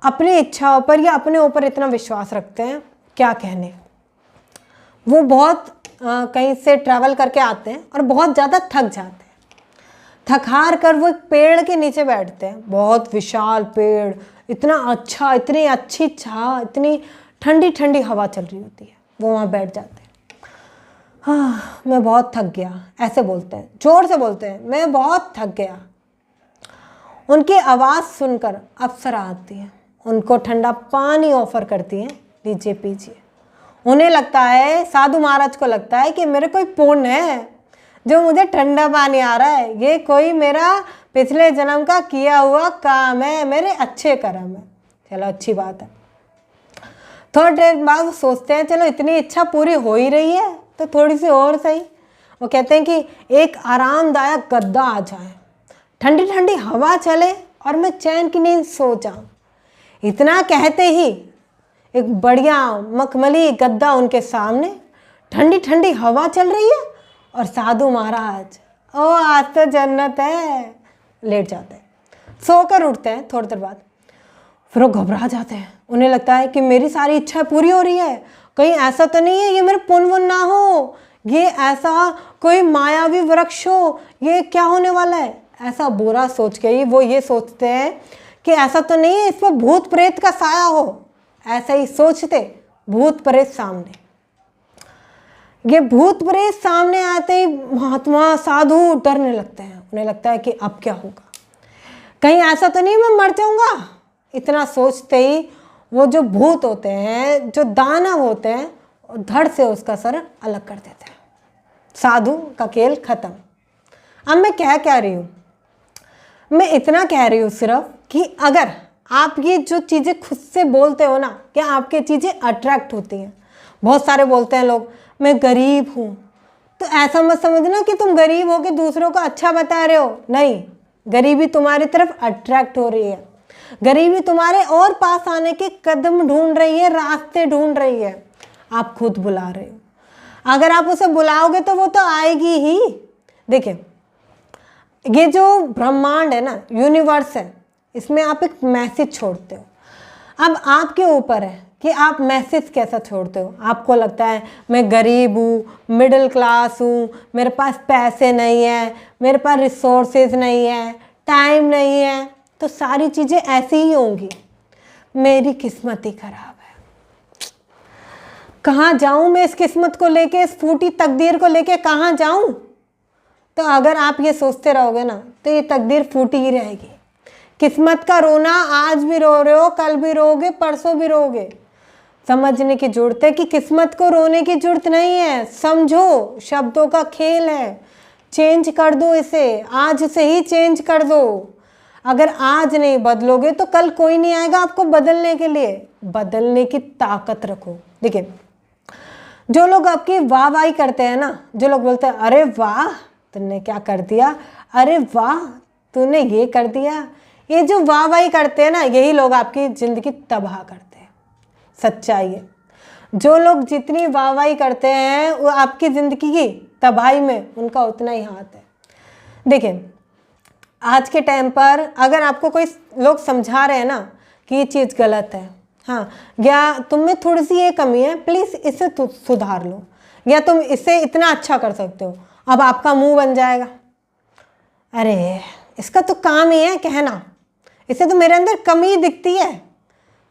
अपनी इच्छाओं पर या अपने ऊपर इतना विश्वास रखते हैं, क्या कहने। वो बहुत कहीं से ट्रैवल करके आते हैं और बहुत ज़्यादा थक जाते हैं। थक हार कर वो एक पेड़ के नीचे बैठते हैं, बहुत विशाल पेड़, इतना अच्छा, इतनी अच्छी छाँव, इतनी ठंडी ठंडी हवा चल रही होती है। वो वहाँ बैठ जाते हैं। हाँ, मैं बहुत थक गया, ऐसे बोलते हैं, जोर से बोलते हैं, मैं बहुत थक गया। उनकी आवाज़ सुनकर अप्सरा आती है, उनको ठंडा पानी ऑफर करती हैं, लीजिए पीजिए। उन्हें लगता है, साधु महाराज को लगता है कि मेरे कोई पुण्य है जो मुझे ठंडा पानी आ रहा है, ये कोई मेरा पिछले जन्म का किया हुआ काम है, मेरे अच्छे कर्म है। चलो अच्छी बात है। थोड़ी देर बाद वो सोचते हैं, चलो इतनी इच्छा पूरी हो ही रही है तो थोड़ी सी और सही। वो कहते हैं कि एक आरामदायक गद्दा आ जाए, ठंडी ठंडी हवा चले और मैं चैन की नींद सो जाऊं। इतना कहते ही एक बढ़िया मखमली गद्दा उनके सामने, ठंडी ठंडी हवा चल रही है और साधु महाराज, ओ आज तो जन्नत है, लेट जाते हैं। सोकर उठते हैं थोड़ी देर बाद, फिर वो घबरा जाते हैं। उन्हें लगता है कि मेरी सारी इच्छा पूरी हो रही है, कहीं ऐसा तो नहीं है ये मेरे पुण्य ना हो, ये ऐसा कोई मायावी वृक्ष हो, ये क्या होने वाला है। ऐसा बुरा सोच के ही वो ये सोचते हैं कि ऐसा तो नहीं है इस पर भूत प्रेत का साया हो। ऐसा ही सोचते, भूत प्रेत सामने, ये भूत प्रेत सामने आते ही महात्मा साधु डरने लगते हैं। उन्हें लगता है कि अब क्या होगा, कहीं ऐसा तो नहीं मैं मर जाऊंगा। इतना सोचते ही वो जो भूत होते हैं, जो दानव होते हैं, धड़ से उसका सर अलग कर देते हैं। साधु का खेल खत्म। अब मैं क्या रही हूँ, मैं इतना कह रही हूँ सिर्फ कि अगर आप ये जो चीज़ें खुद से बोलते हो ना, क्या आपके चीज़ें अट्रैक्ट होती हैं। बहुत सारे बोलते हैं लोग, मैं गरीब हूँ, तो ऐसा मत समझना कि तुम गरीब हो के दूसरों को अच्छा बता रहे हो। नहीं, गरीबी तुम्हारी तरफ अट्रैक्ट हो रही है, गरीबी तुम्हारे और पास आने के कदम ढूंढ रही है, रास्ते ढूंढ रही है। आप खुद बुला रहे हो, अगर आप उसे बुलाओगे तो वो तो आएगी ही। देखिए, ये जो ब्रह्मांड है ना, यूनिवर्स है, इसमें आप एक मैसेज छोड़ते हो। अब आपके ऊपर है कि आप मैसेज कैसा छोड़ते हो। आपको लगता है मैं गरीब हूँ, मिडिल क्लास हूँ, मेरे पास पैसे नहीं है, मेरे पास रिसोर्सेज नहीं है, टाइम नहीं है, तो सारी चीज़ें ऐसी ही होंगी। मेरी किस्मत ही खराब है, कहाँ जाऊँ मैं इस किस्मत को लेके, इस फूटी तकदीर को लेके कहाँ जाऊँ। तो अगर आप ये सोचते रहोगे ना, तो ये तकदीर फूटी ही रहेगी। किस्मत का रोना आज भी रो रहे हो, कल भी रोगे, परसों भी रोगे। समझने की जरूरत है कि किस्मत को रोने की जरूरत नहीं है। समझो, शब्दों का खेल है, चेंज कर दो इसे, आज से ही चेंज कर दो। अगर आज नहीं बदलोगे तो कल कोई नहीं आएगा आपको बदलने के लिए। बदलने की ताकत रखो। देखिए, जो लोग आपकी वाहवाही करते हैं ना, जो लोग बोलते हैं अरे वाह तूने क्या कर दिया, अरे वाह तूने ये कर दिया, ये जो वाहवाही करते हैं ना, यही लोग आपकी ज़िंदगी तबाह करते हैं। सच्चाई है, जो लोग जितनी वाहवाही करते हैं वो आपकी ज़िंदगी की तबाही में उनका उतना ही हाथ है। देखिए, आज के टाइम पर अगर आपको कोई लोग समझा रहे हैं ना कि ये चीज़ गलत है, हाँ, या तुम में थोड़ी सी ये कमी है, प्लीज़ इसे सुधार लो, या तुम इसे इतना अच्छा कर सकते हो, अब आपका मुंह बन जाएगा, अरे इसका तो काम ही है कहना, इसे तो मेरे अंदर कमी दिखती है,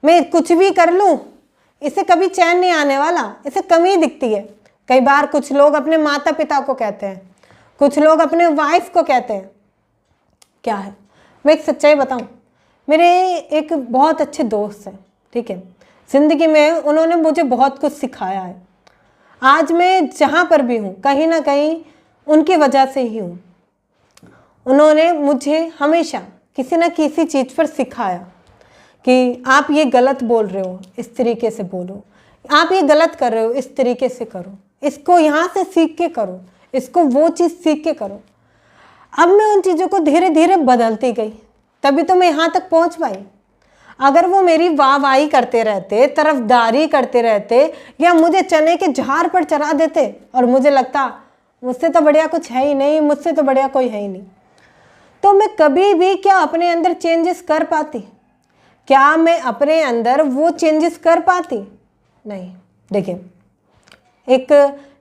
मैं कुछ भी कर लूँ इसे कभी चैन नहीं आने वाला, इसे कमी दिखती है। कई बार कुछ लोग अपने माता पिता को कहते हैं, कुछ लोग अपने वाइफ को कहते हैं। क्या है, मैं एक सच्चाई बताऊं, मेरे एक बहुत अच्छे दोस्त हैं, ठीक है, ज़िंदगी में उन्होंने मुझे बहुत कुछ सिखाया है। आज मैं जहाँ पर भी हूँ कहीं ना कहीं उनकी वजह से ही हूँ। उन्होंने मुझे हमेशा किसी न किसी चीज़ पर सिखाया कि आप ये गलत बोल रहे हो, इस तरीके से बोलो, आप ये गलत कर रहे हो, इस तरीके से करो, इसको यहाँ से सीख के करो, इसको वो चीज़ सीख के करो। अब मैं उन चीज़ों को धीरे धीरे बदलती गई, तभी तो मैं यहाँ तक पहुँच पाई। अगर वो मेरी वाहवाही करते रहते, तरफदारी करते रहते, या मुझे चने के झाड़ पर चढ़ा देते और मुझे लगता मुझसे तो बढ़िया कुछ है ही नहीं, मुझसे तो बढ़िया कोई है ही नहीं, तो मैं कभी भी क्या अपने अंदर चेंजेस कर पाती? क्या मैं अपने अंदर वो चेंजेस कर पाती? नहीं। देखिए, एक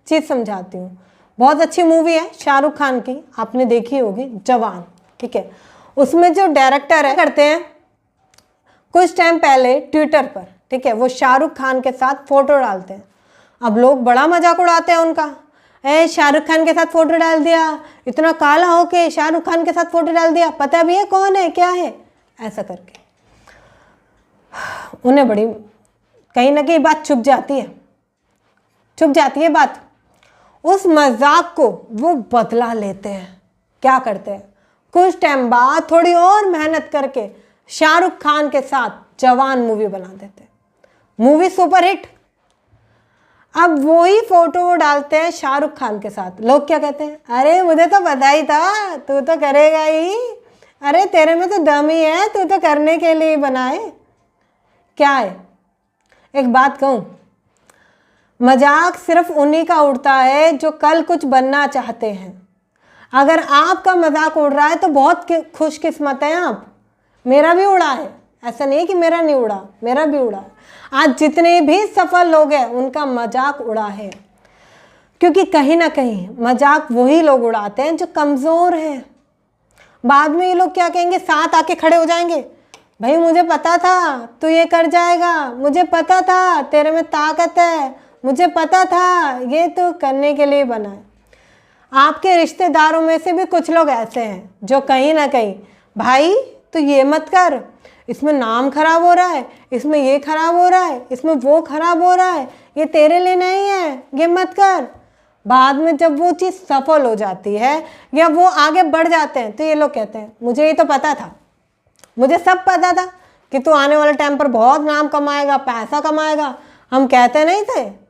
चीज़ समझाती हूँ। बहुत अच्छी मूवी है शाहरुख खान की, आपने देखी होगी, जवान। ठीक है, उसमें जो डायरेक्टर है करते हैं, कुछ टाइम पहले ट्विटर पर, ठीक है, वो शाहरुख खान के साथ फोटो डालते हैं। अब लोग बड़ा मजाक उड़ाते हैं उनका, शाहरुख खान के साथ फोटो डाल दिया, इतना काला हो के शाहरुख खान के साथ फोटो डाल दिया, पता भी है कौन है क्या है, ऐसा करके उन्हें बड़ी कहीं ना कहीं बात छुप जाती है बात। उस मजाक को वो बदला लेते हैं। क्या करते हैं, कुछ टाइम बाद थोड़ी और मेहनत करके शाहरुख खान के साथ जवान मूवी बना देते हैं। Movie superhit. अब वही फोटो वो डालते हैं शाहरुख खान के साथ। लोग क्या कहते हैं, अरे मुझे तो पता ही था तू तो करेगा ही, अरे तेरे में तो दम ही है, तू तो करने के लिए बनाए। क्या है, एक बात कहूँ, मजाक सिर्फ उन्हीं का उड़ता है जो कल कुछ बनना चाहते हैं। अगर आपका मजाक उड़ रहा है तो बहुत खुशकिस्मत हैं आप। मेरा भी उड़ा है, ऐसा नहीं है कि मेरा नहीं उड़ा, मेरा भी उड़ा। आज जितने भी सफल लोग हैं उनका मजाक उड़ा है, क्योंकि कहीं ना कहीं मजाक वही लोग उड़ाते हैं जो कमज़ोर हैं। बाद में ये लोग क्या कहेंगे, साथ आके खड़े हो जाएंगे, भाई मुझे पता था तू ये कर जाएगा, मुझे पता था तेरे में ताकत है, मुझे पता था ये तो करने के लिए बना है। आपके रिश्तेदारों में से भी कुछ लोग ऐसे हैं जो कहीं ना कहीं, भाई तो ये मत कर, इसमें नाम खराब हो रहा है, इसमें ये खराब हो रहा है, इसमें वो खराब हो रहा है, ये तेरे लिए नहीं है, ये मत कर। बाद में जब वो चीज़ सफल हो जाती है या वो आगे बढ़ जाते हैं तो ये लोग कहते हैं मुझे ये तो पता था, मुझे सब पता था कि तू आने वाले टाइम पर बहुत नाम कमाएगा, पैसा कमाएगा। हम कहते नहीं थे?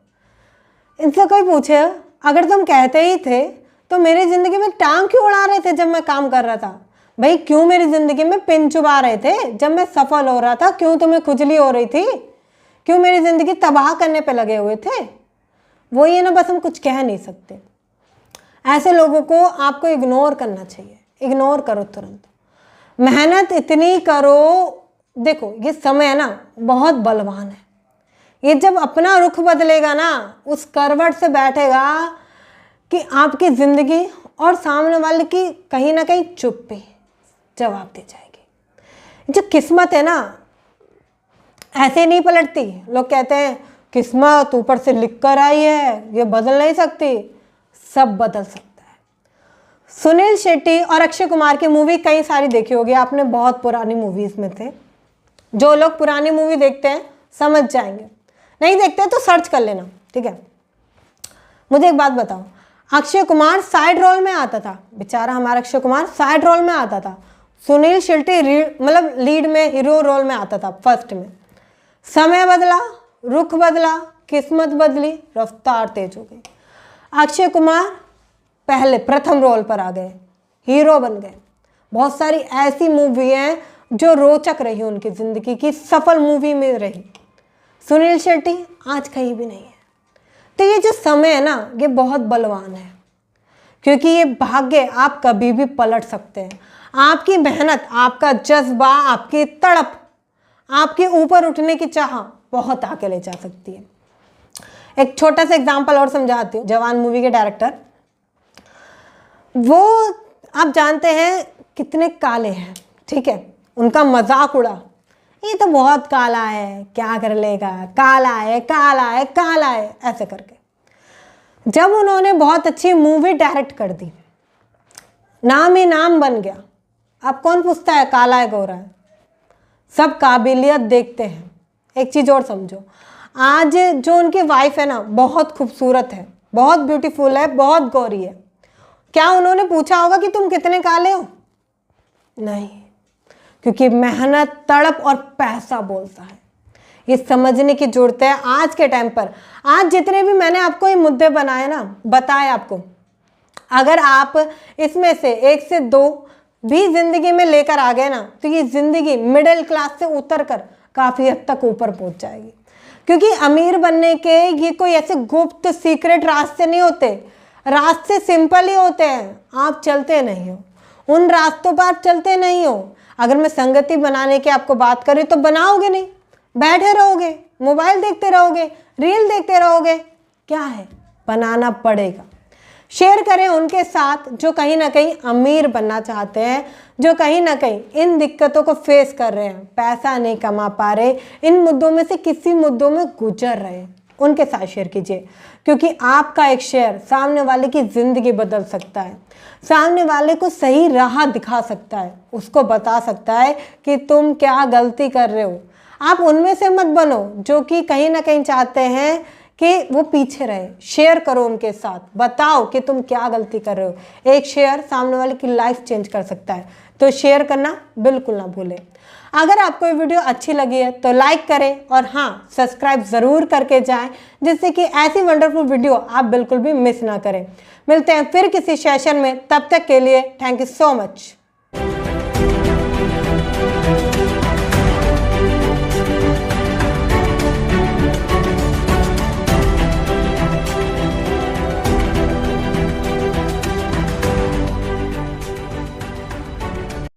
इनसे कोई पूछे, अगर तुम कहते ही थे तो मेरी ज़िंदगी में टांग क्यों उड़ा रहे थे जब मैं काम कर रहा था? भाई क्यों मेरी ज़िंदगी में पिन चुबा रहे थे जब मैं सफल हो रहा था? क्यों तुम्हें खुजली हो रही थी? क्यों मेरी ज़िंदगी तबाह करने पे लगे हुए थे? वो ये ना, बस हम कुछ कह नहीं सकते। ऐसे लोगों को आपको इग्नोर करना चाहिए। इग्नोर करो तुरंत, मेहनत इतनी करो। देखो ये समय है ना, बहुत बलवान है। ये जब अपना रुख बदलेगा ना, उस करवट से बैठेगा कि आपकी ज़िंदगी और सामने वाले की कहीं ना कहीं चुप्पी जवाब दे जाएगी। जो किस्मत है ना, ऐसे नहीं पलटती। लोग कहते हैं किस्मत ऊपर से लिख कर आई है, ये बदल नहीं सकती। सब बदल सकता है। सुनील शेट्टी और अक्षय कुमार की मूवी कई सारी देखी होगी आपने, बहुत पुरानी मूवीज़ में थे। जो लोग पुरानी मूवी देखते हैं समझ जाएंगे, नहीं देखते तो सर्च कर लेना, ठीक है। मुझे एक बात बताओ, अक्षय कुमार साइड रोल में आता था, बेचारा हमारा अक्षय कुमार साइड रोल में आता था। सुनील शेट्टी मतलब लीड में, हीरो रोल में आता था फर्स्ट में। समय बदला, रुख बदला, किस्मत बदली, रफ्तार तेज हो गई। अक्षय कुमार पहले प्रथम रोल पर आ गए, हीरो बन गए। बहुत सारी ऐसी मूवी हैं जो रोचक रही उनकी ज़िंदगी की, सफल मूवी में रही। सुनील शेट्टी आज कहीं भी नहीं है। तो ये जो समय है ना, ये बहुत बलवान है, क्योंकि ये भाग्य आप कभी भी पलट सकते हैं। आपकी मेहनत, आपका जज्बा, आपकी तड़प, आपके ऊपर उठने की चाह बहुत आगे ले जा सकती है। एक छोटा सा एग्जांपल और समझाती हूँ। जवान मूवी के डायरेक्टर, वो आप जानते हैं कितने काले हैं, ठीक है। उनका मजाक उड़ा, ये तो बहुत काला है, क्या कर लेगा, काला है काला है काला है, ऐसे करके। जब उन्होंने बहुत अच्छी मूवी डायरेक्ट कर दी, नाम ही नाम बन गया। अब कौन पूछता है काला है गोरा है? सब काबिलियत देखते हैं। एक चीज़ और समझो, आज जो उनकी वाइफ है ना, बहुत खूबसूरत है, बहुत ब्यूटीफुल है, बहुत गोरी है। क्या उन्होंने पूछा होगा कि तुम कितने काले हो? नहीं, क्योंकि मेहनत, तड़प और पैसा बोलता है। ये समझने की जरूरत है आज के टाइम पर। आज जितने भी मैंने आपको ये मुद्दे बनाए ना, बताए आपको, अगर आप इसमें से 1 से 2 भी जिंदगी में लेकर आ गए ना, तो ये जिंदगी मिडिल क्लास से उतर कर काफ़ी हद तक ऊपर पहुंच जाएगी। क्योंकि अमीर बनने के ये कोई ऐसे गुप्त सीक्रेट रास्ते नहीं होते, रास्ते सिंपल ही होते हैं, आप चलते नहीं हो उन रास्तों पर, आप चलते नहीं हो। अगर मैं संगति बनाने की आपको बात करूँ तो बनाओगे नहीं, बैठे रहोगे, मोबाइल देखते रहोगे, रील देखते रहोगे, क्या है, बनाना पड़ेगा। शेयर करें उनके साथ जो कहीं ना कहीं अमीर बनना चाहते हैं, जो कहीं ना कहीं इन दिक्कतों को फेस कर रहे हैं, पैसा नहीं कमा पा रहे, इन मुद्दों में से किसी मुद्दों में गुजर रहे हैं, उनके साथ शेयर कीजिए। क्योंकि आपका एक शेयर सामने वाले की ज़िंदगी बदल सकता है, सामने वाले को सही राह दिखा सकता है, उसको बता सकता है कि तुम क्या गलती कर रहे हो। आप उनमें से मत बनो जो कि कहीं ना कहीं चाहते हैं कि वो पीछे रहे। शेयर करो उनके साथ, बताओ कि तुम क्या गलती कर रहे हो। एक शेयर सामने वाले की लाइफ चेंज कर सकता है, तो शेयर करना बिल्कुल ना भूलें। अगर आपको ये वीडियो अच्छी लगी है तो लाइक करें और हाँ, सब्सक्राइब ज़रूर करके जाएं, जिससे कि ऐसी वंडरफुल वीडियो आप बिल्कुल भी मिस ना करें। मिलते हैं फिर किसी सेशन में, तब तक के लिए थैंक यू सो मच।